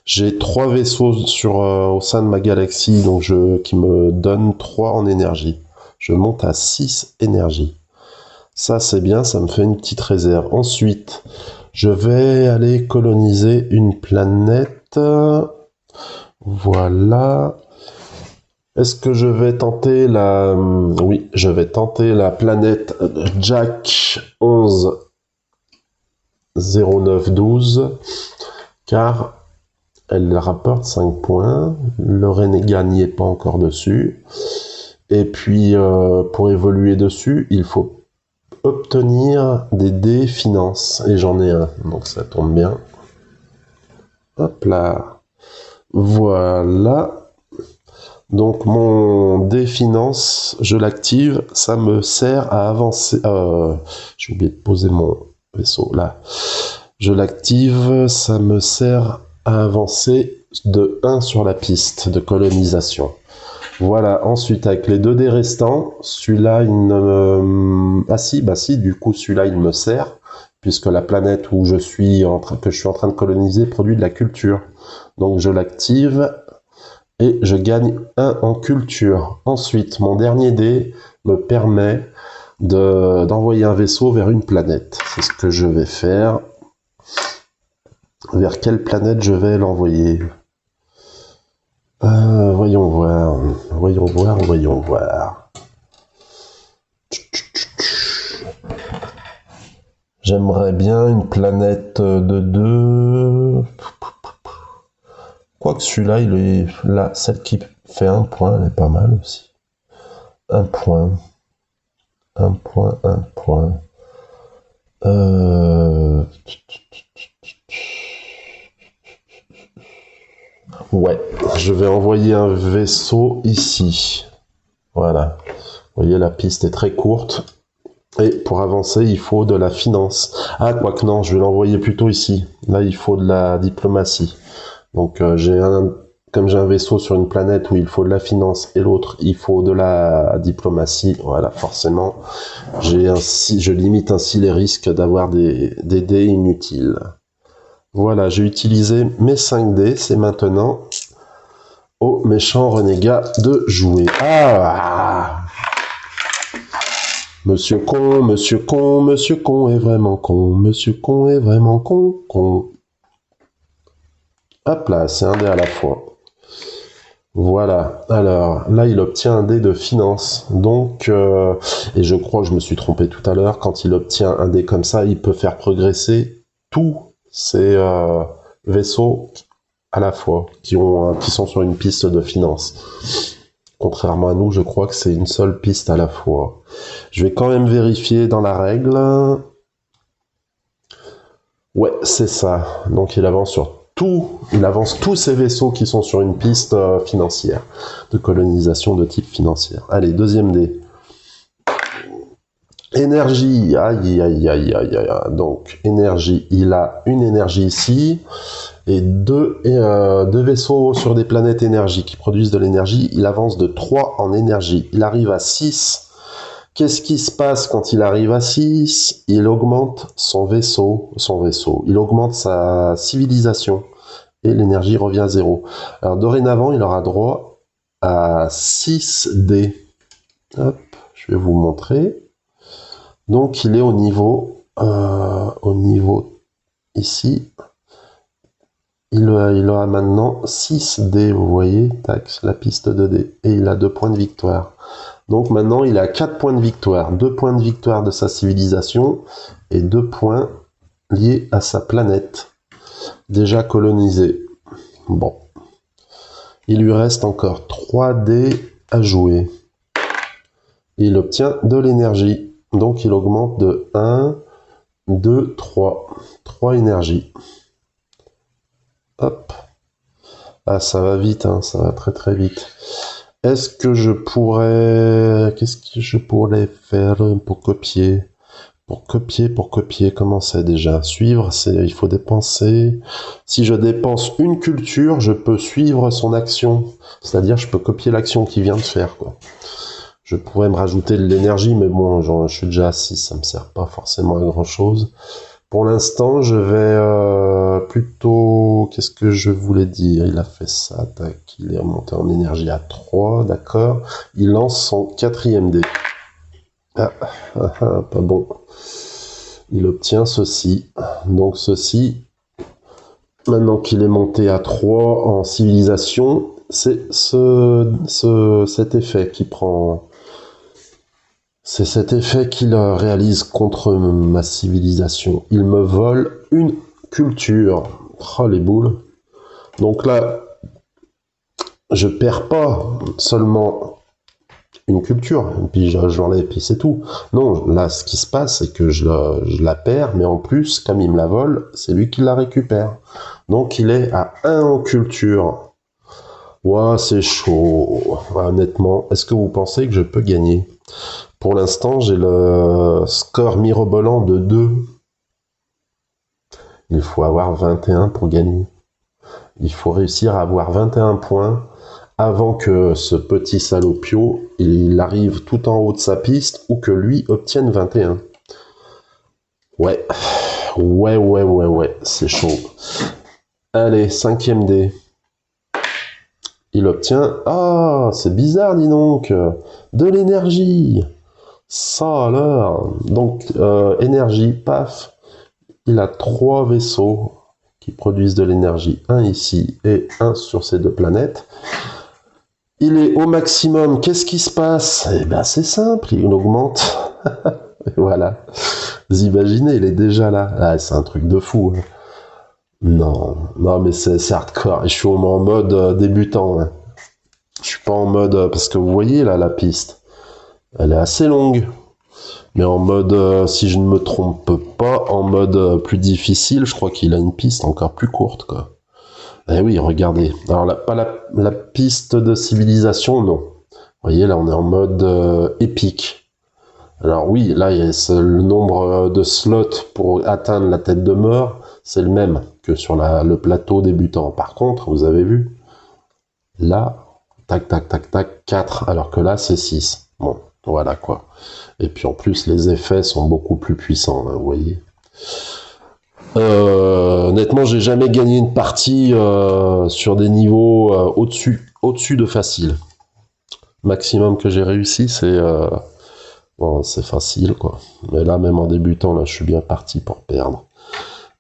J'ai 3 vaisseaux au sein de ma galaxie donc qui me donnent 3 en énergie. Je monte à 6 énergie. Ça c'est bien, ça me fait une petite réserve. Ensuite, je vais aller coloniser une planète. Voilà. Est-ce que je vais tenter la... Oui, je vais tenter la planète Jack 110912 car elle rapporte 5 points. Le renégat n'y est pas encore dessus. Et puis, pour évoluer dessus, il faut obtenir des dés finances. Et j'en ai un, donc ça tombe bien. Hop là. Voilà. Donc mon dé finance, je l'active, ça me sert à avancer. J'ai oublié de poser mon vaisseau là. Je l'active, ça me sert à avancer de 1 sur la piste de colonisation. Voilà, ensuite avec les 2 dés restants, celui-là il ne me... Ah si, bah si, du coup celui-là il me sert, puisque la planète où je suis en train de coloniser produit de la culture. Donc je l'active et je gagne 1 en culture. Ensuite, mon dernier dé me permet d'envoyer un vaisseau vers une planète. C'est ce que je vais faire. Vers quelle planète je vais l'envoyer? Voyons voir, voyons voir, voyons voir. J'aimerais bien une planète de 2. Quoique celui-là, il est là, celle qui fait 1 point, elle est pas mal aussi. 1 point. 1 point, 1 point. Ouais, je vais envoyer un vaisseau ici. Voilà. Vous voyez, la piste est très courte. Et pour avancer, il faut de la finance. Ah, quoique non, je vais l'envoyer plutôt ici. Là, il faut de la diplomatie. Donc, comme j'ai un vaisseau sur une planète où il faut de la finance et l'autre, il faut de la diplomatie. Voilà, forcément, je limite ainsi les risques d'avoir des dés inutiles. Voilà, j'ai utilisé mes 5 dés. C'est maintenant au méchant renégat de jouer. Ah! Monsieur con, monsieur con, monsieur con est vraiment con, monsieur con est vraiment con, con. Hop là, c'est un dé à la fois. Voilà, alors là il obtient un dé de finance, donc, et je crois que je me suis trompé tout à l'heure, quand il obtient un dé comme ça, il peut faire progresser tous ses vaisseaux à la fois, qui sont sur une piste de finance. Contrairement à nous, je crois que c'est une seule piste à la fois. Je vais quand même vérifier dans la règle. Ouais, c'est ça. Donc il avance tous ces vaisseaux qui sont sur une piste financière, de colonisation de type financière. Allez, deuxième dé. Énergie, aïe, aïe, aïe, aïe, aïe. Donc, énergie, il a une énergie ici, et deux vaisseaux sur des planètes énergie qui produisent de l'énergie. Il avance de 3 en énergie. Il arrive à 6. Qu'est-ce qui se passe quand il arrive à 6? Il augmente son vaisseau. Il augmente sa civilisation. Et l'énergie revient à 0. Alors, dorénavant, il aura droit à 6 dés. Hop, je vais vous montrer. Donc, il est au niveau ici. Il aura maintenant 6 dés, vous voyez, tac, la piste de dés. Et il a 2 points de victoire. Donc maintenant, il a 4 points de victoire. 2 points de victoire de sa civilisation et 2 points liés à sa planète, déjà colonisée. Bon. Il lui reste encore 3 dés à jouer. Il obtient de l'énergie. Donc il augmente de 1, 2, 3. 3 énergies. Hop. Ah, ça va vite, hein, ça va très très vite. Est-ce que je pourrais... Qu'est-ce que je pourrais faire pour copier? Pour copier, comment c'est déjà? Suivre, il faut dépenser. Si je dépense une culture, je peux suivre son action. C'est-à-dire, je peux copier l'action qu'il vient de faire, quoi. Je pourrais me rajouter de l'énergie, mais bon, je suis déjà à 6, ça me sert pas forcément à grand-chose. Pour l'instant, je vais plutôt... Qu'est-ce que je voulais dire? Il a fait ça, tac, il est remonté en énergie à 3, d'accord. Il lance son 4e dé. Pas bon. Il obtient ceci. Donc ceci, maintenant qu'il est monté à 3 en civilisation, c'est cet effet qui prend... C'est cet effet qu'il réalise contre ma civilisation. Il me vole une culture. Oh, les boules. Donc là, je perds pas seulement une culture, et puis je l'enlève, et puis c'est tout. Non, là, ce qui se passe, c'est que je la perds, mais en plus, comme il me la vole, c'est lui qui la récupère. Donc il est à 1 en culture. Ouah, c'est chaud. Ouais, honnêtement, est-ce que vous pensez que je peux gagner? Pour l'instant, j'ai le score mirobolant de 2. Il faut avoir 21 pour gagner. Il faut réussir à avoir 21 points avant que ce petit salopio, il arrive tout en haut de sa piste ou que lui obtienne 21. Ouais, c'est chaud. Allez, 5e dé. Il obtient... Ah, c'est bizarre, dis donc. De l'énergie. Ça alors. Donc, énergie, paf. Il a 3 vaisseaux qui produisent de l'énergie. Un ici et un sur ces 2 planètes. Il est au maximum. Qu'est-ce qui se passe? Eh ben, c'est simple. Il augmente. Voilà. Vous imaginez, il est déjà là. Ah, c'est un truc de fou. Hein. Non, mais c'est hardcore. Je suis en mode débutant. Hein. Je suis pas en mode... parce que vous voyez, là, la piste. Elle est assez longue. Mais en mode, si je ne me trompe pas, en mode plus difficile, je crois qu'il a une piste encore plus courte, quoi. Eh oui, regardez. Alors, pas la piste de civilisation, non. Vous voyez, là, on est en mode épique. Alors oui, là, le nombre de slots pour atteindre la tête de mort, c'est le même que sur le plateau débutant. Par contre, vous avez vu, là, tac, 4, alors que là, c'est 6. Bon, voilà, quoi. Et puis, en plus, les effets sont beaucoup plus puissants, hein, vous voyez. Honnêtement, j'ai jamais gagné une partie sur des niveaux au-dessus de facile. Maximum que j'ai réussi, c'est... Bon, c'est facile, quoi. Mais là, même en débutant, là, je suis bien parti pour perdre.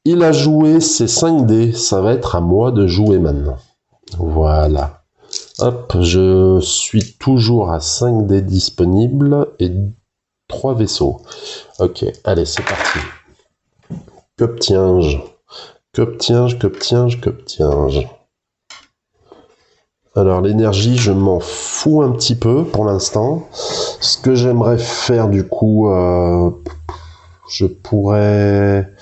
Il a joué ses 5 dés. Ça va être à moi de jouer maintenant. Voilà. Hop, je suis toujours à 5 dés disponibles et 3 vaisseaux. Ok, allez, c'est parti. Qu'obtiens-je? Qu'obtiens-je? Alors, l'énergie, je m'en fous un petit peu pour l'instant. Ce que j'aimerais faire, du coup, je pourrais...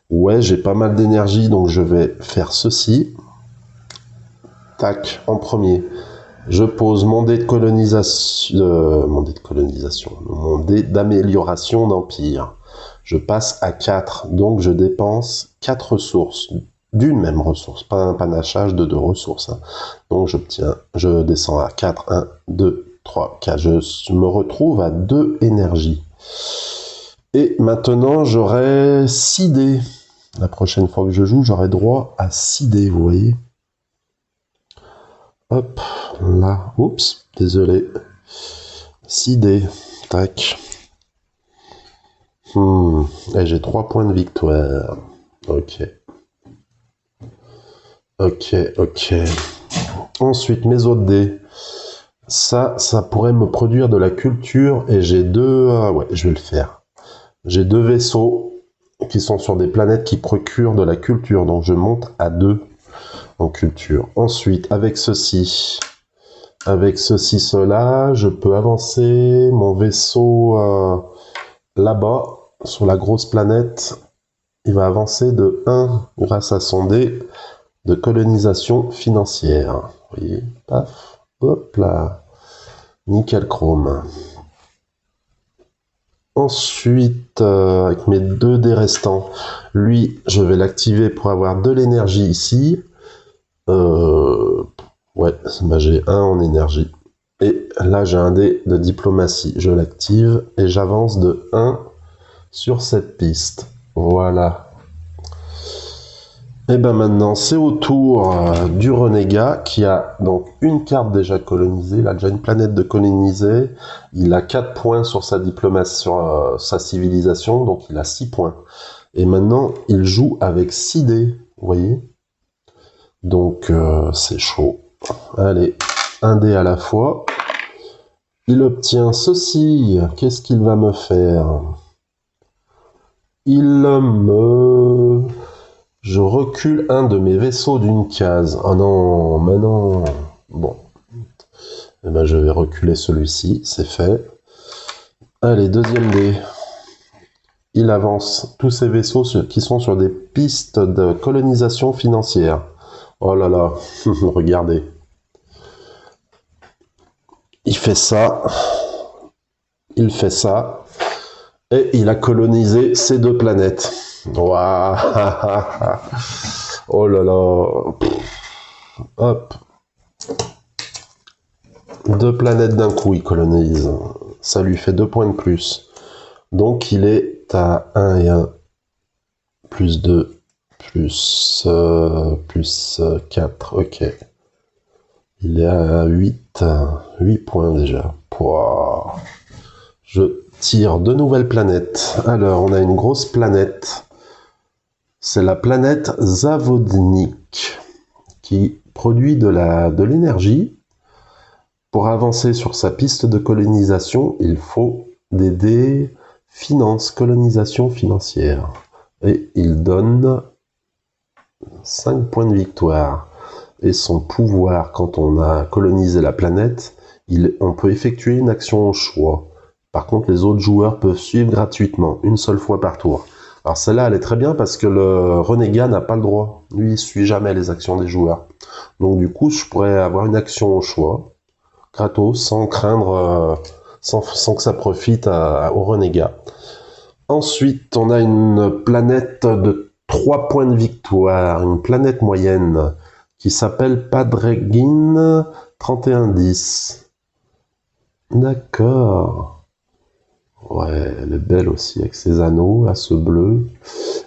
Ouais, j'ai pas mal d'énergie, donc je vais faire ceci. Tac, en premier. Je pose mon dé de colonisation... mon dé d'amélioration d'empire. Je passe à 4, donc je dépense 4 ressources. D'une même ressource, pas un panachage de 2 ressources. Hein. Donc je descends à 4, 1, 2, 3, 4. Je me retrouve à 2 énergies. Et maintenant, j'aurai 6 dés. La prochaine fois que je joue, j'aurai droit à 6 dés, vous voyez. Hop, là. Oups, désolé. 6 dés. Tac. Et j'ai 3 points de victoire. Ok. Ensuite, mes autres dés. Ça pourrait me produire de la culture. Et j'ai 2... ouais, je vais le faire. J'ai 2 vaisseaux qui sont sur des planètes qui procurent de la culture. Donc, je monte à 2 en culture. Ensuite, avec ceci, cela, je peux avancer mon vaisseau là-bas, sur la grosse planète. Il va avancer de 1 grâce à son dé de colonisation financière. Vous voyez, paf, hop là, nickel chrome. Ensuite, avec mes 2 dés restants, lui, je vais l'activer pour avoir de l'énergie ici. Ouais, bah j'ai 1 en énergie. Et là, j'ai un dé de diplomatie. Je l'active et j'avance de 1 sur cette piste. Voilà. Et ben maintenant, c'est au tour du renégat qui a donc une carte déjà colonisée. Il a déjà une planète de colonisée. Il a 4 points sur sa diplomatie, sur sa civilisation, donc il a 6 points. Et maintenant, il joue avec 6 dés, vous voyez. Donc, c'est chaud. Allez, un dé à la fois. Il obtient ceci. Qu'est-ce qu'il va me faire? Je recule un de mes vaisseaux d'une case. Oh non, mais non. Bon. Eh ben, je vais reculer celui-ci, c'est fait. Allez, deuxième dé. Il avance tous ces vaisseaux qui sont sur des pistes de colonisation financière. Oh là là, regardez. Il fait ça, et il a colonisé ces deux planètes. Waouh. Oh là là. Hop. Deux planètes d'un coup, il colonise. Ça lui fait 2 points de plus. Donc il est à 1 et 1. Plus 2. Plus 4. Ok. Il est à 8. 8 points déjà. Pouah. Je tire 2 nouvelles planètes. Alors, on a une grosse planète. C'est la planète Zavodnik qui produit de l'énergie. Pour avancer sur sa piste de colonisation, il faut des dés colonisation financière. Et il donne 5 points de victoire. Et son pouvoir, quand on a colonisé la planète, on peut effectuer une action au choix. Par contre, les autres joueurs peuvent suivre gratuitement, une seule fois par tour. Alors celle-là, elle est très bien parce que le renégat n'a pas le droit. Lui, il suit jamais les actions des joueurs. Donc du coup, je pourrais avoir une action au choix, gratos, sans craindre, sans que ça profite au renégat. Ensuite, on a une planète de 3 points de victoire, une planète moyenne, qui s'appelle Padregin 3110. D'accord. Ouais, elle est belle aussi, avec ses anneaux, à ce bleu.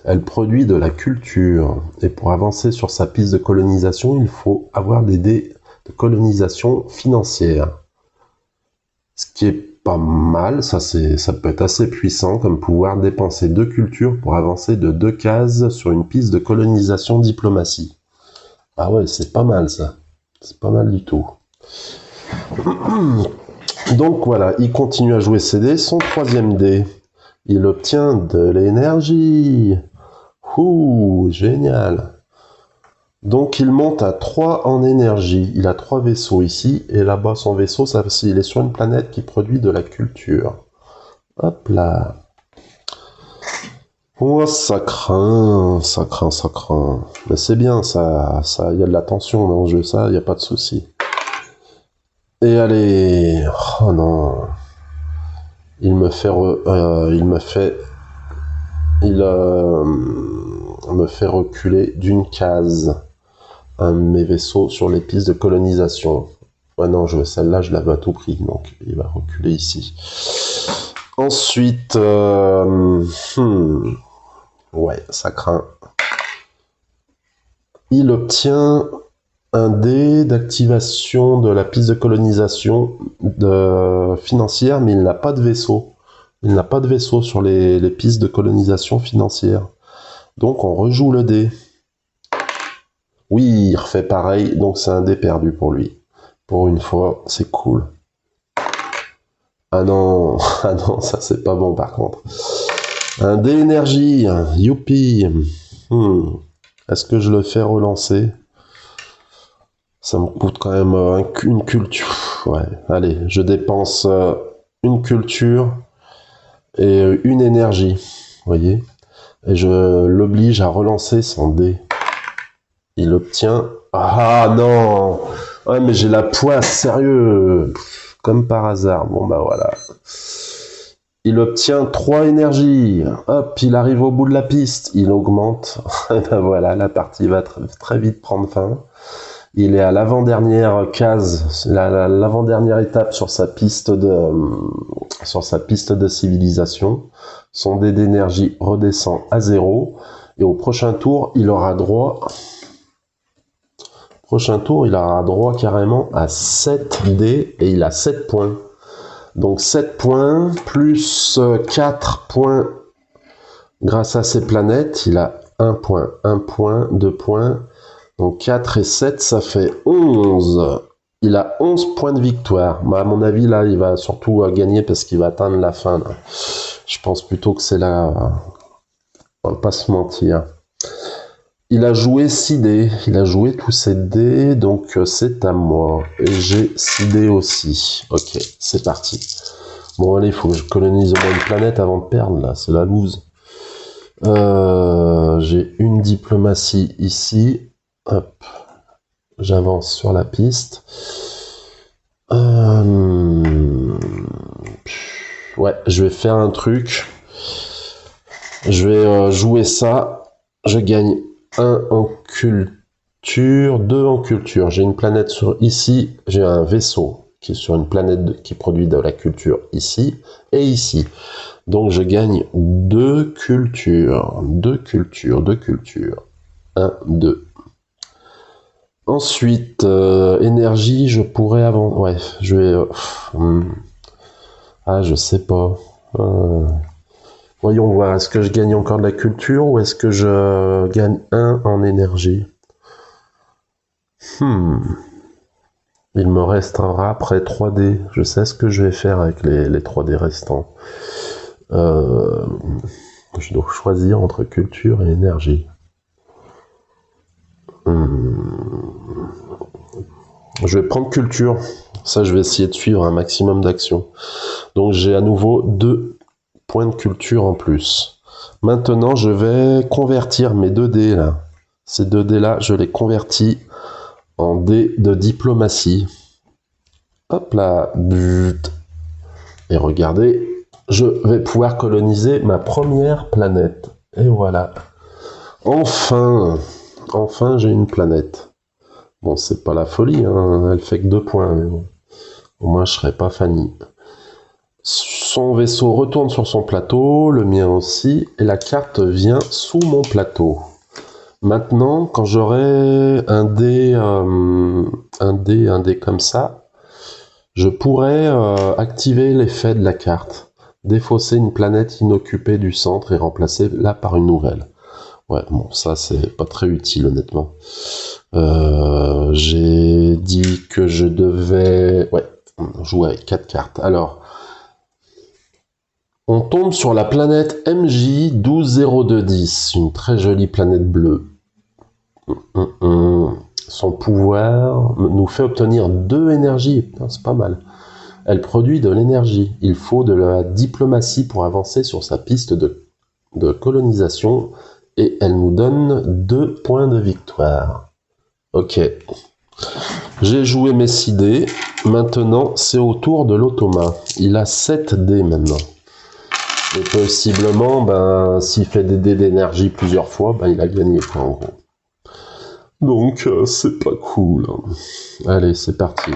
Elle produit de la culture. Et pour avancer sur sa piste de colonisation, il faut avoir des dés de colonisation financière. Ce qui est pas mal, ça peut être assez puissant comme pouvoir dépenser 2 cultures pour avancer de 2 cases sur une piste de colonisation diplomatie. Ah ouais, c'est pas mal ça. C'est pas mal du tout. Donc voilà, il continue à jouer ses dés. Son 3e dé, il obtient de l'énergie. Ouh, génial. Donc il monte à 3 en énergie. Il a 3 vaisseaux ici. Et là-bas, son vaisseau, il est sur une planète qui produit de la culture. Hop là. Oh, ça craint. Mais c'est bien, ça, y a de la tension dans le jeu, ça, y a pas de souci. Et allez, oh non, il me fait reculer d'une case un de mes vaisseaux sur les pistes de colonisation. Ouais non, celle-là, je la veux à tout prix, donc il va reculer ici. Ensuite, ouais, ça craint. Il obtient un dé d'activation de la piste de colonisation financière, mais il n'a pas de vaisseau. Il n'a pas de vaisseau sur les pistes de colonisation financière. Donc on rejoue le dé. Oui, il refait pareil, donc c'est un dé perdu pour lui. Pour une fois, c'est cool. Ah non, ça c'est pas bon par contre. Un dé énergie, youpi. Est-ce que je le fais relancer ? Ça me coûte quand même une culture. Ouais, allez, je dépense une culture et une énergie. Vous voyez ? Et je l'oblige à relancer son dé. Il obtient... Ah non ! Ouais, mais j'ai la poisse, sérieux. Comme par hasard. Bon, bah voilà. Il obtient 3 énergies. Hop, il arrive au bout de la piste. Il augmente. Et ben voilà, la partie va très vite prendre fin. Il est à l'avant-dernière case, l'avant-dernière étape sur sa piste de civilisation. Son dé d'énergie redescend à 0. Et au prochain tour, il aura droit carrément à 7 dés et il a 7 points. Donc 7 points plus 4 points grâce à ces planètes. Il a 1 point, 2 points. Donc 4 et 7, ça fait 11. Il a 11 points de victoire. Bah, à mon avis, là, il va surtout gagner parce qu'il va atteindre la fin. Là. Je pense plutôt que c'est là. On va pas se mentir. Il a joué 6 dés. Il a joué tous ses dés, donc c'est à moi. Et j'ai 6 dés aussi. Ok, c'est parti. Bon, allez, il faut que je colonise au moins une planète avant de perdre, là. C'est la loose. J'ai une diplomatie ici. Hop. J'avance sur la piste. Ouais, je vais faire un truc. Je vais jouer ça. Je gagne 1 en culture, 2 en culture. J'ai une planète sur ici. J'ai un vaisseau qui est sur une planète qui produit de la culture ici et ici. Donc je gagne 2 cultures. 2 cultures, 2 cultures. 1, 2. Ensuite, énergie, je pourrais avant... Ouais, je vais... Ah, je sais pas. Voyons voir, est-ce que je gagne encore de la culture ou est-ce que je gagne 1 en énergie? Il me restera après 3D. Je sais ce que je vais faire avec les 3D restants. Je dois choisir entre culture et énergie. Je vais prendre culture. Ça, je vais essayer de suivre un maximum d'actions. Donc, j'ai à nouveau 2 points de culture en plus. Maintenant, je vais convertir mes 2 dés là. Ces 2 dés là, je les convertis en dés de diplomatie. Hop là. Et regardez, je vais pouvoir coloniser ma première planète. Et voilà. Enfin, j'ai une planète. Bon, c'est pas la folie, hein. Elle fait que 2 points, mais bon. Au moins, je serai pas Fanny. Son vaisseau retourne sur son plateau, le mien aussi, et la carte vient sous mon plateau. Maintenant, quand j'aurai un dé comme ça, je pourrais activer l'effet de la carte, défausser une planète inoccupée du centre et remplacer là par une nouvelle. Ouais, bon, ça c'est pas très utile honnêtement. J'ai dit que je devais jouer avec 4 cartes. Alors, on tombe sur la planète MJ 120210, une très jolie planète bleue. Son pouvoir nous fait obtenir 2 énergies, c'est pas mal. Elle produit de l'énergie. Il faut de la diplomatie pour avancer sur sa piste de colonisation et elle nous donne 2 points de victoire. Ok. J'ai joué mes 6 dés. Maintenant, c'est au tour de l'automa. Il a 7 dés maintenant. Et possiblement, s'il fait des dés d'énergie plusieurs fois, il a gagné, quoi, en gros. Donc, c'est pas cool. Allez, c'est parti.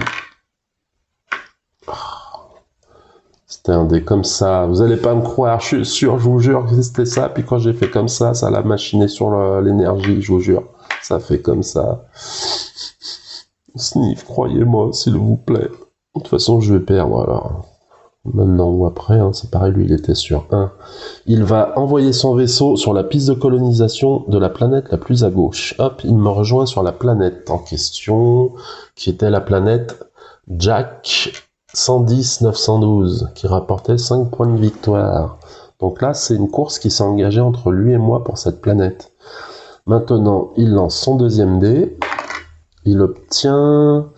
C'était un dé comme ça. Vous allez pas me croire, je suis sûr, je vous jure que c'était ça. Puis quand j'ai fait comme ça l'a machiné sur l'énergie, je vous jure. Ça fait comme ça. Sniff, croyez-moi, s'il vous plaît. De toute façon, je vais perdre, alors. Maintenant ou après, c'est pareil, lui, il était sur 1. Il va envoyer son vaisseau sur la piste de colonisation de la planète la plus à gauche. Hop, il me rejoint sur la planète en question, qui était la planète Jack 110-912, qui rapportait 5 points de victoire. Donc là, c'est une course qui s'est engagée entre lui et moi pour cette planète. Maintenant, il lance son deuxième dé. Il obtient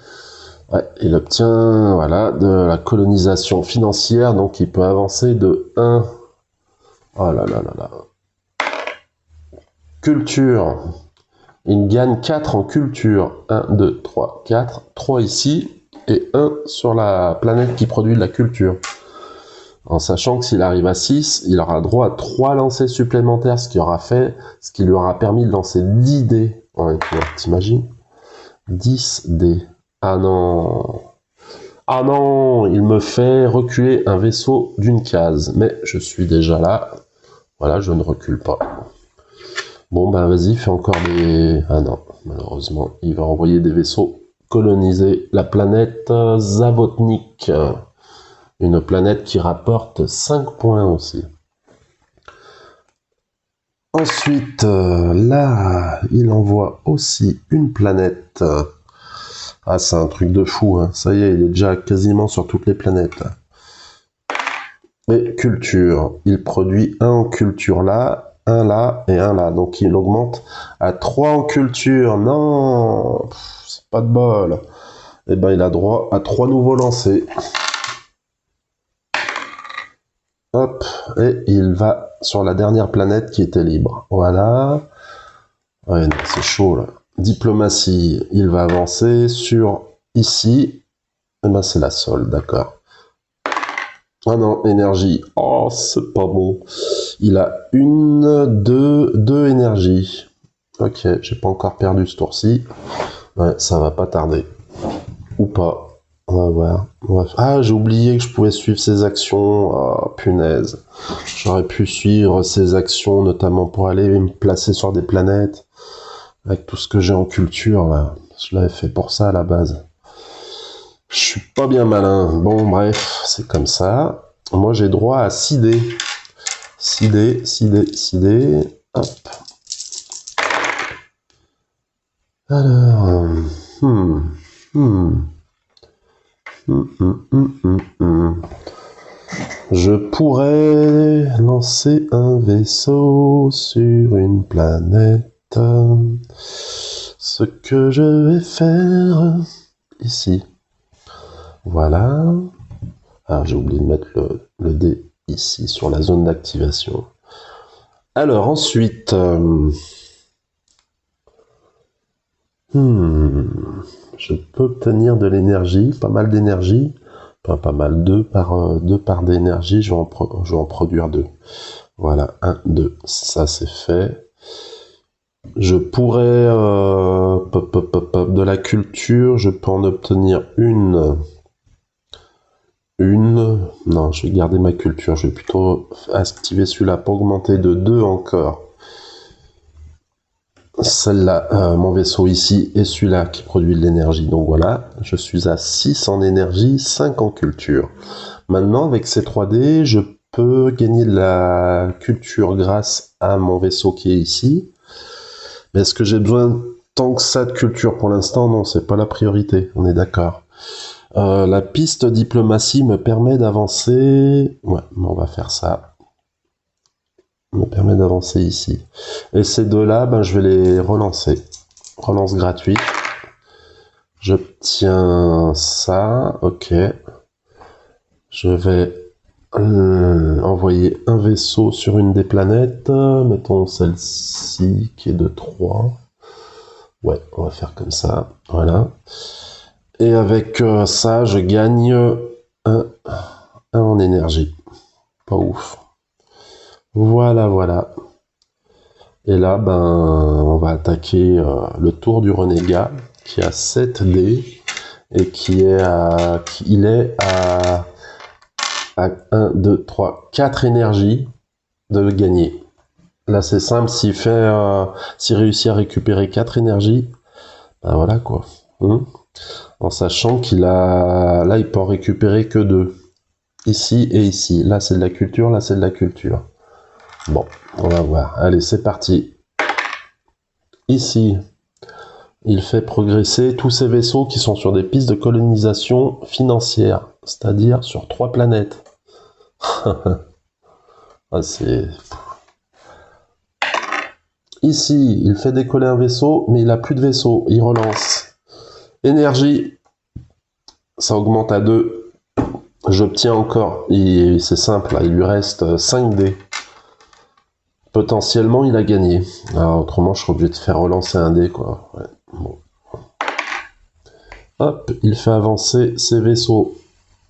voilà, de la colonisation financière, donc il peut avancer de 1. Oh là là là là. Culture. Il gagne 4 en culture. 1, 2, 3, 4. 3 ici et 1 sur la planète qui produit de la culture. En sachant que s'il arrive à 6, il aura droit à 3 lancers supplémentaires, ce qui lui aura permis de lancer 10 dés. Ouais, t'imagines ? 10 dés. Ah non. Ah non, il me fait reculer un vaisseau d'une case. Mais je suis déjà là. Voilà, je ne recule pas. Bon, vas-y, fais encore des... Ah non, malheureusement, il va envoyer des vaisseaux coloniser la planète Zavotnik. Une planète qui rapporte 5 points aussi. Ensuite, là, il envoie aussi une planète... Ah, c'est un truc de fou, ça y est, il est déjà quasiment sur toutes les planètes. Et culture, il produit 1 en culture là, un là et un là. Donc il augmente à 3 en culture. Non, c'est pas de bol. Et ben il a droit à 3 nouveaux lancers. Hop, et il va sur la dernière planète qui était libre. Voilà. Ouais, non, c'est chaud là. Diplomatie, il va avancer sur ici. Et ben c'est la Sol, d'accord. Ah non, énergie. Oh, c'est pas bon. Il a deux énergies. Ok, j'ai pas encore perdu ce tour-ci. Ouais, ça va pas tarder. Ou pas. On va voir. Ah, j'ai oublié que je pouvais suivre ses actions. Ah, punaise. J'aurais pu suivre ses actions, notamment pour aller me placer sur des planètes. Avec tout ce que j'ai en culture, là. Je l'avais fait pour ça, à la base. Je suis pas bien malin. Bon, bref, c'est comme ça. Moi, j'ai droit à 6 dés. 6 dés, 6 dés, 6 dés. Hop. Alors... Je pourrais lancer un vaisseau sur une planète. Ce que je vais faire ici. Voilà. Ah, j'ai oublié de mettre le dé ici, sur la zone d'activation. Alors, ensuite... je peux obtenir de l'énergie, pas mal d'énergie. Enfin, pas mal, 2 par d'énergie, je vais en produire 2. Voilà, 1, 2, ça c'est fait. Je pourrais, de la culture, je peux en obtenir une. Non, je vais garder ma culture, je vais plutôt activer celui-là pour augmenter de 2 encore. Celle-là, mon vaisseau ici, et celui-là qui produit de l'énergie. Donc voilà, je suis à 6 en énergie, 5 en culture. Maintenant, avec ces 3D, je peux gagner de la culture grâce à mon vaisseau qui est ici. Mais est-ce que j'ai besoin tant que ça de culture pour l'instant? Non, c'est pas la priorité, on est d'accord. La piste diplomatie me permet d'avancer... Ouais, on va faire ça. Me permet d'avancer ici. Et ces deux-là, ben, je vais les relancer. Relance gratuite. J'obtiens ça, ok. Je vais envoyer un vaisseau sur une des planètes. Mettons celle-ci qui est de 3. Ouais, on va faire comme ça. Voilà. Et avec ça, je gagne un en énergie. Pas ouf. Voilà, voilà. Et là, ben, on va attaquer le tour du renégat qui a 7 dés et il est à 1, 2, 3, 4 énergies de gagner. Là, c'est simple, s'il réussit à récupérer 4 énergies, ben voilà quoi. En sachant là, il peut en récupérer que 2. Ici et ici. Là, c'est de la culture, là, c'est de la culture. Bon, on va voir. Allez, c'est parti. Ici, il fait progresser tous ces vaisseaux qui sont sur des pistes de colonisation financière, c'est-à-dire sur 3 planètes. Ah, c'est... Ici, il fait décoller un vaisseau, mais il n'a plus de vaisseau. Il relance. Énergie, ça augmente à 2. J'obtiens encore, c'est simple, là, il lui reste 5 dés. Potentiellement, il a gagné. Alors, autrement, je serais obligé de faire relancer un dé, quoi. Ouais. Bon. Hop, il fait avancer ses vaisseaux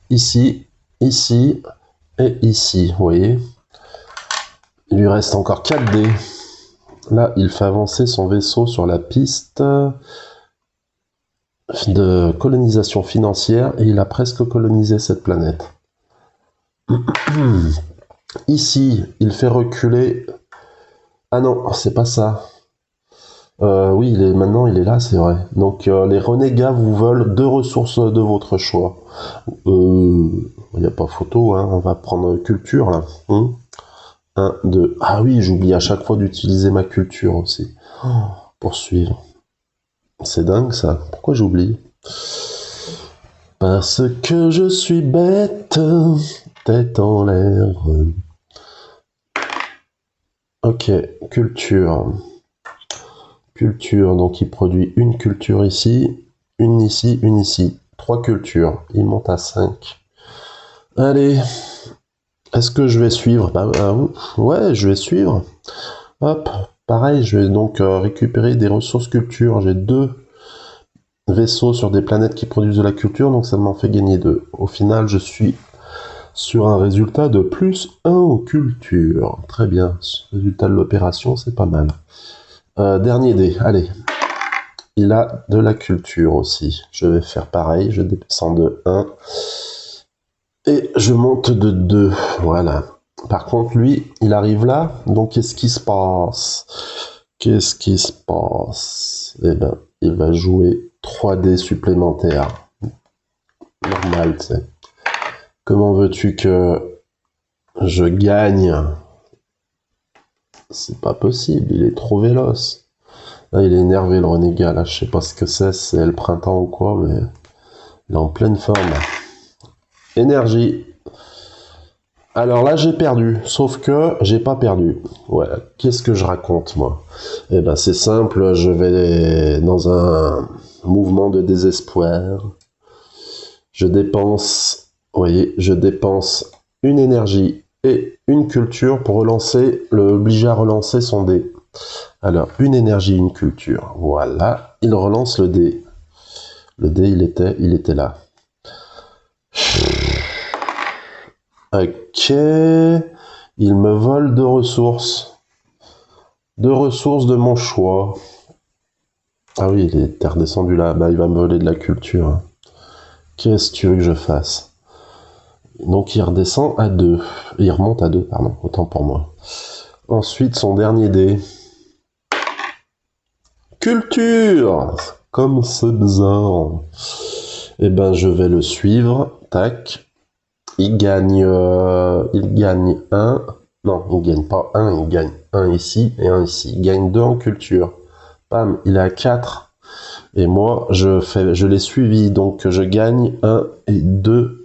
ici, ici et ici, vous voyez. Il lui reste encore 4 dés. Là, il fait avancer son vaisseau sur la piste de colonisation financière et il a presque colonisé cette planète. Ici, il fait reculer... Ah non, c'est pas ça. Oui, maintenant il est là, c'est vrai. Donc les renégats vous veulent 2 ressources de votre choix. Il n'y a pas photo, hein. On va prendre culture là. 1, 2. Ah oui, j'oublie à chaque fois d'utiliser ma culture aussi. Pour suivre. C'est dingue ça. Pourquoi j'oublie? Parce que je suis bête, tête en l'air. Ok. Ok, culture. Culture, donc il produit une culture ici, une ici, une ici. 3 cultures, il monte à 5. Allez, est-ce que je vais suivre? Ouais, je vais suivre. Hop, pareil, je vais donc récupérer des ressources culture. J'ai 2 vaisseaux sur des planètes qui produisent de la culture, donc ça m'en fait gagner 2. Au final, je suis sur un résultat de plus 1 en culture. Très bien, ce résultat de l'opération, c'est pas mal. Dernier dé, allez. Il a de la culture aussi. Je vais faire pareil, je descends de 1 et je monte de 2. Voilà. Par contre, lui, il arrive là, donc qu'est-ce qui se passe? Qu'est-ce qui se passe? Eh ben, il va jouer 3 dés supplémentaires. Normal, tu sais. Comment veux-tu que je gagne? C'est pas possible, il est trop véloce. Là, il est énervé, le renégat, là, je sais pas ce que c'est le printemps ou quoi, mais il est en pleine forme. Énergie. Alors là, j'ai perdu, sauf que j'ai pas perdu. Ouais, qu'est-ce que je raconte, moi? Eh ben, c'est simple, je vais dans un mouvement de désespoir. Je dépense, vous voyez, je dépense une énergie et une culture pour l'obliger à relancer son dé. Alors, une énergie, une culture. Voilà, il relance le dé. Le dé, il était là. Ok, il me vole 2 ressources. 2 ressources de mon choix. Ah oui, il était redescendu là. Bah, il va me voler de la culture. Qu'est-ce que tu veux que je fasse? Donc, il redescend à 2. Il remonte à 2, pardon. Autant pour moi. Ensuite, son dernier dé. Culture! Comme c'est bizarre. Eh ben, je vais le suivre. Tac. Il gagne 1. Non, il gagne pas 1, il gagne 1 ici et 1 ici. Il gagne 2 en culture. Bam, il est à 4. Et moi, je l'ai suivi, donc je gagne 1 et 2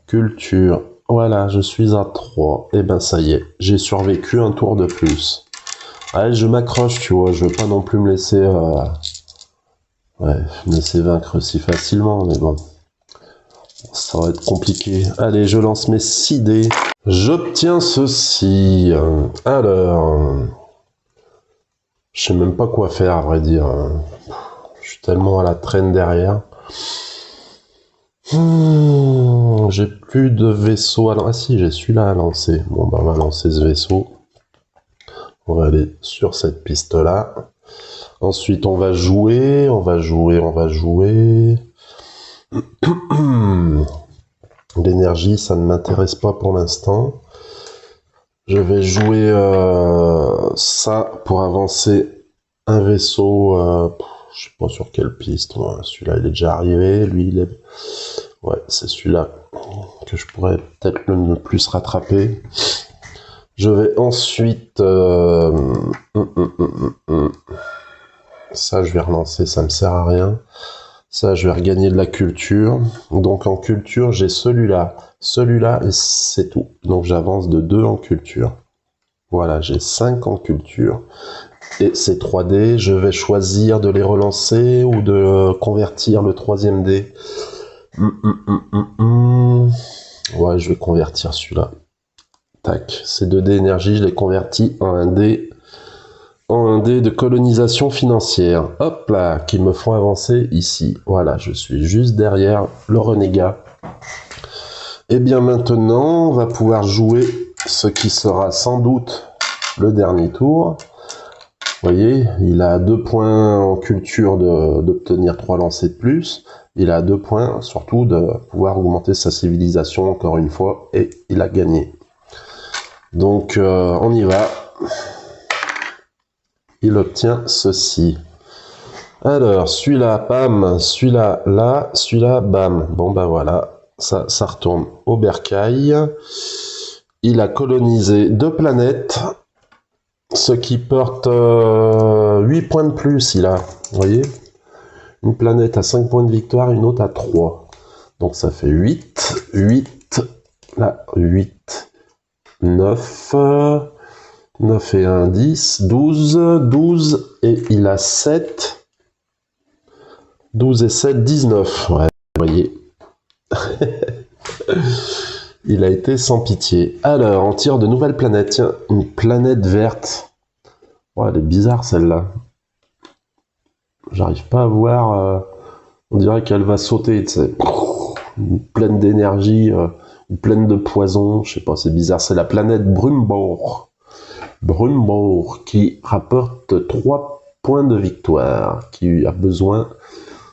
culture. Voilà, je suis à 3. Et ben ça y est, j'ai survécu un tour de plus. Allez, je m'accroche, tu vois, je veux pas non plus me laisser vaincre si facilement, mais bon. Ça va être compliqué. Allez, je lance mes 6 dés. J'obtiens ceci. Alors, je sais même pas quoi faire, à vrai dire. Je suis tellement à la traîne derrière. J'ai plus de vaisseau à lancer. Ah si, j'ai celui-là à lancer. Bon, bah, on va lancer ce vaisseau. On va aller sur cette piste-là. Ensuite, on va jouer. L'énergie, ça ne m'intéresse pas pour l'instant. Je vais jouer ça pour avancer un vaisseau. Je sais pas sur quelle piste. Celui-là, il est déjà arrivé. Lui, il est... Ouais, c'est celui-là que je pourrais peut-être le plus rattraper. Je vais ensuite... Ça, je vais relancer. Ça me sert à rien. Ça, je vais regagner de la culture. Donc, en culture, j'ai celui-là. Celui-là, et c'est tout. Donc, j'avance de 2 en culture. Voilà, j'ai 5 en culture. Et ces 3 dés, je vais choisir de les relancer ou de convertir le 3e dé. Ouais, je vais convertir celui-là. Tac, ces 2 dés énergie, je les convertis en un dé de colonisation financière. Hop là, qui me font avancer ici. Voilà, je suis juste derrière le renégat. Et bien maintenant, on va pouvoir jouer ce qui sera sans doute le dernier tour. Vous voyez, il a 2 points en culture d'obtenir 3 lancers de plus. Il a 2 points surtout de pouvoir augmenter sa civilisation encore une fois. Et il a gagné. Donc on y va. Il obtient ceci. Alors, celui-là, bam, celui-là, là, celui-là, bam. Bon, ben voilà, ça retourne au bercail. Il a colonisé 2 planètes, ce qui porte 8 points de plus, il a, vous voyez? Une planète à 5 points de victoire, une autre à 3. Donc ça fait 8, là, 8, 9, 9 et 1, 10, 12, 12, et il a 7. 12 et 7, 19. Ouais, vous voyez. Il a été sans pitié. Alors, on tire de nouvelles planètes. Tiens, une planète verte. Oh, elle est bizarre celle-là. J'arrive pas à voir. On dirait qu'elle va sauter, tu sais. Pleine d'énergie, ou pleine de poison. Je sais pas, c'est bizarre. C'est la planète Brumbourg. Brumbourg, qui rapporte 3 points de victoire. Qui a besoin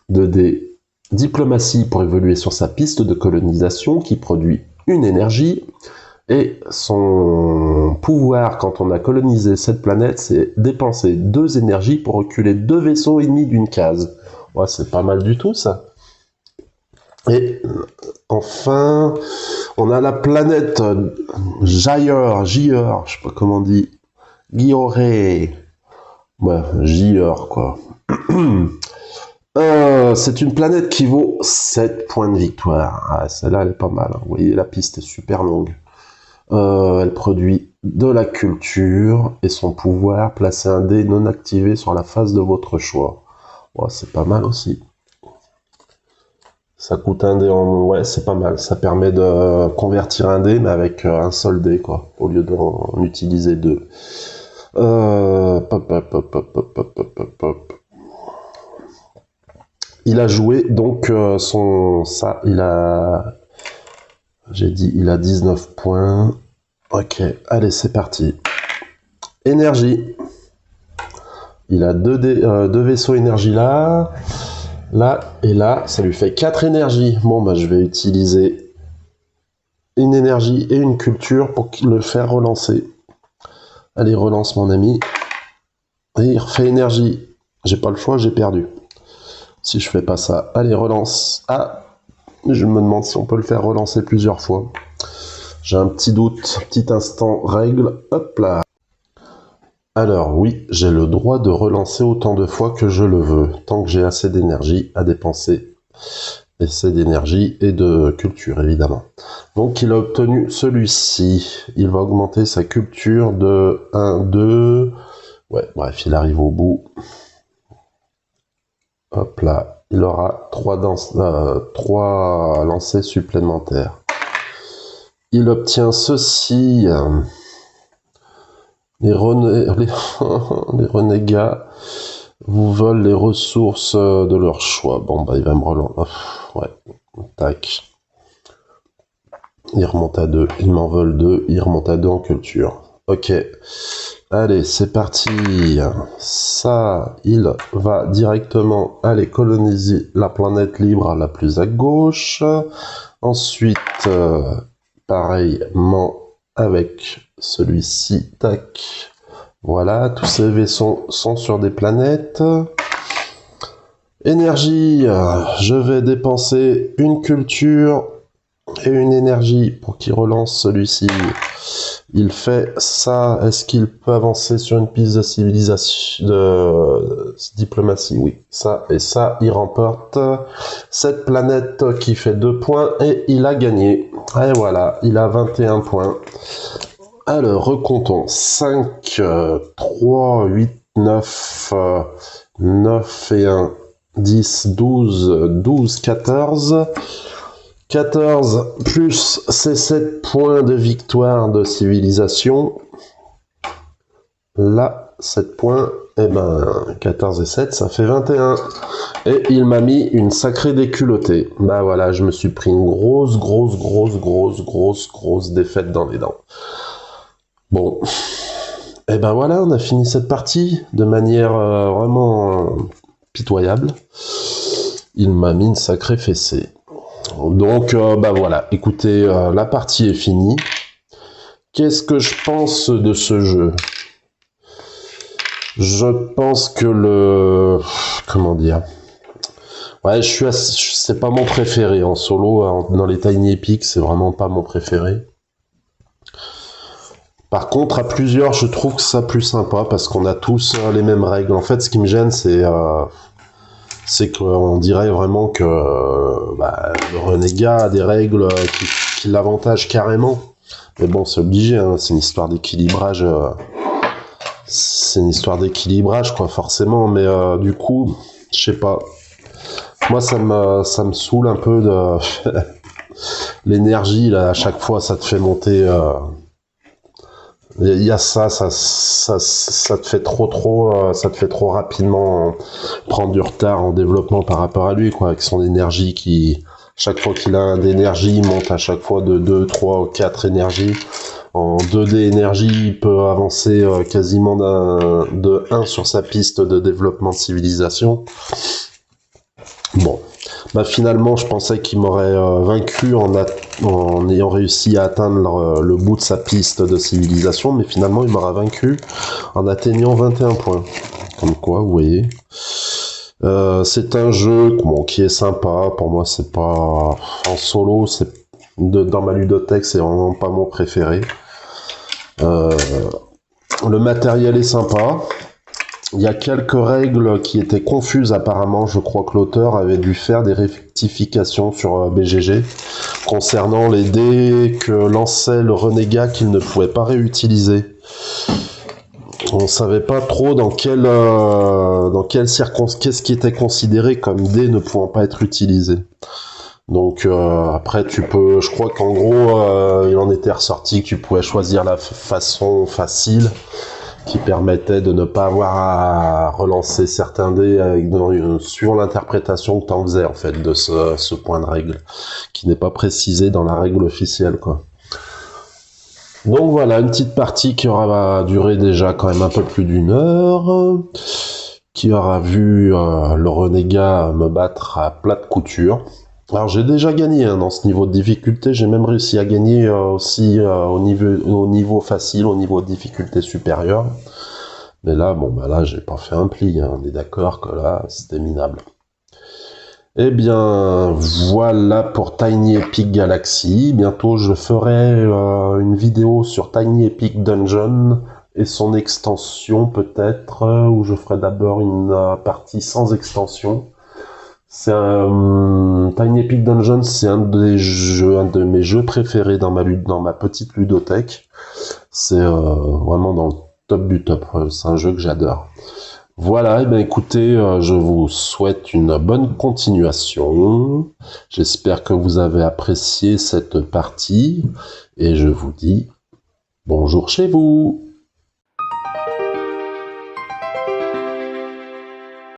de des diplomaties pour évoluer sur sa piste de colonisation, qui produit une énergie. Et son pouvoir, quand on a colonisé cette planète, c'est dépenser 2 énergies pour reculer 2 vaisseaux ennemis d'une case. Ouais, c'est pas mal du tout, ça. Et enfin, on a la planète Jailleur, je sais pas comment on dit, Guioré. Ouais, Jailleur, quoi. C'est une planète qui vaut 7 points de victoire. Ah, celle-là, elle est pas mal. Hein. Vous voyez, la piste est super longue. Elle produit de la culture et son pouvoir, placer un dé non activé sur la face de votre choix. Ouais, c'est pas mal aussi. Ça coûte un dé en... Ouais, c'est pas mal. Ça permet de convertir un dé, mais avec un seul dé, quoi, au lieu d'en utiliser 2. Il a joué, donc, j'ai dit, il a 19 points. Ok, allez, c'est parti. Énergie. Il a 2 vaisseaux énergie là. Là et là, ça lui fait 4 énergies. Bon, bah, je vais utiliser une énergie et une culture pour le faire relancer. Allez, relance mon ami. Et il refait énergie. J'ai pas le choix, j'ai perdu. Si je fais pas ça. Allez, relance. Ah, je me demande si on peut le faire relancer plusieurs fois. J'ai un petit doute. Petit instant règle. Hop là. Alors oui, j'ai le droit de relancer autant de fois que je le veux, tant que j'ai assez d'énergie à dépenser. Assez d'énergie et de culture, évidemment. Donc il a obtenu celui-ci. Il va augmenter sa culture de 1, 2... Ouais, bref, il arrive au bout. Hop là, il aura 3 lancers supplémentaires. Il obtient ceci... Les renégats vous volent les ressources de leur choix. Bon, bah, il va me relancer. Ouais, tac. Il remonte à 2. Il m'en vole 2. Il remonte à 2 en culture. Ok. Allez, c'est parti. Ça, il va directement aller coloniser la planète libre la plus à gauche. Ensuite, pareillement avec celui-ci, tac. Voilà, tous ces vaisseaux sont sur des planètes. Énergie, je vais dépenser une culture et une énergie pour qu'il relance celui-ci. Il fait ça. Est-ce qu'il peut avancer sur une piste de civilisation, de diplomatie? Oui, ça et ça, il remporte cette planète qui fait 2 points et il a gagné. Et voilà, il a 21 points. Alors, recomptons. 5, 3, 8, 9, 9 et 1, 10, 12, 12, 14. 14 plus ces 7 points de victoire de civilisation. Là, 7 points, et ben 14 et 7, ça fait 21. Et il m'a mis une sacrée déculottée. Bah voilà, je me suis pris une grosse défaite dans les dents. Bon, et ben voilà, on a fini cette partie de manière vraiment pitoyable. Il m'a mis une sacrée fessée. Donc, bah voilà, écoutez, la partie est finie. Qu'est-ce que je pense de ce jeu? Je pense que comment dire? Ouais, c'est pas mon préféré en solo, dans les Tiny Epic, c'est vraiment pas mon préféré. Par contre, à plusieurs, je trouve que ça plus sympa parce qu'on a tous les mêmes règles. En fait, ce qui me gêne, c'est qu'on dirait vraiment que le renégat a des règles qui l'avantagent carrément. Mais bon, c'est obligé, hein, c'est une histoire d'équilibrage c'est une histoire d'équilibrage, quoi, forcément. Mais du coup, je sais pas. Moi, ça me saoule un peu de l'énergie, là, à chaque fois, ça te fait monter. Il y a ça te fait ça te fait trop rapidement prendre du retard en développement par rapport à lui, quoi, avec son énergie qui, chaque fois qu'il a d'énergie, il monte à chaque fois de 2, 3 ou 4 énergies. En 2D énergie, il peut avancer quasiment de 1 sur sa piste de développement de civilisation. Bon, bah finalement, je pensais qu'il m'aurait vaincu en ayant réussi à atteindre le bout de sa piste de civilisation, mais finalement, il m'aura vaincu en atteignant 21 points. Comme quoi, vous voyez. C'est un jeu bon, qui est sympa. Pour moi, c'est pas en solo, dans ma ludothèque, c'est vraiment pas mon préféré. Le matériel est sympa. Il y a quelques règles qui étaient confuses apparemment. Je crois que l'auteur avait dû faire des rectifications sur BGG concernant les dés que lançait le renégat qu'il ne pouvait pas réutiliser. On savait pas trop dans quelles circonstances, qu'est-ce qui était considéré comme dés ne pouvant pas être utilisé. Donc après je crois qu'en gros il en était ressorti que tu pouvais choisir la façon facile qui permettait de ne pas avoir à relancer certains dés suivant l'interprétation que t'en faisais en fait de ce point de règle, qui n'est pas précisé dans la règle officielle, quoi. Donc voilà, une petite partie qui aura duré déjà quand même un peu plus d'une heure, qui aura vu le renégat me battre à plat de couture. Alors j'ai déjà gagné dans ce niveau de difficulté, j'ai même réussi à gagner aussi au niveau facile, au niveau de difficulté supérieure. Mais là, bon, bah là, j'ai pas fait un pli, hein. On est d'accord que là, c'était minable. Eh bien, voilà pour Tiny Epic Galaxy. Bientôt, je ferai une vidéo sur Tiny Epic Dungeon et son extension, peut-être, où je ferai d'abord une partie sans extension. Tiny Epic Dungeon, c'est un de mes jeux préférés dans ma petite ludothèque. C'est vraiment dans le top du top. C'est un jeu que j'adore. Voilà, et bien écoutez, je vous souhaite une bonne continuation. J'espère que vous avez apprécié cette partie et je vous dis bonjour chez vous.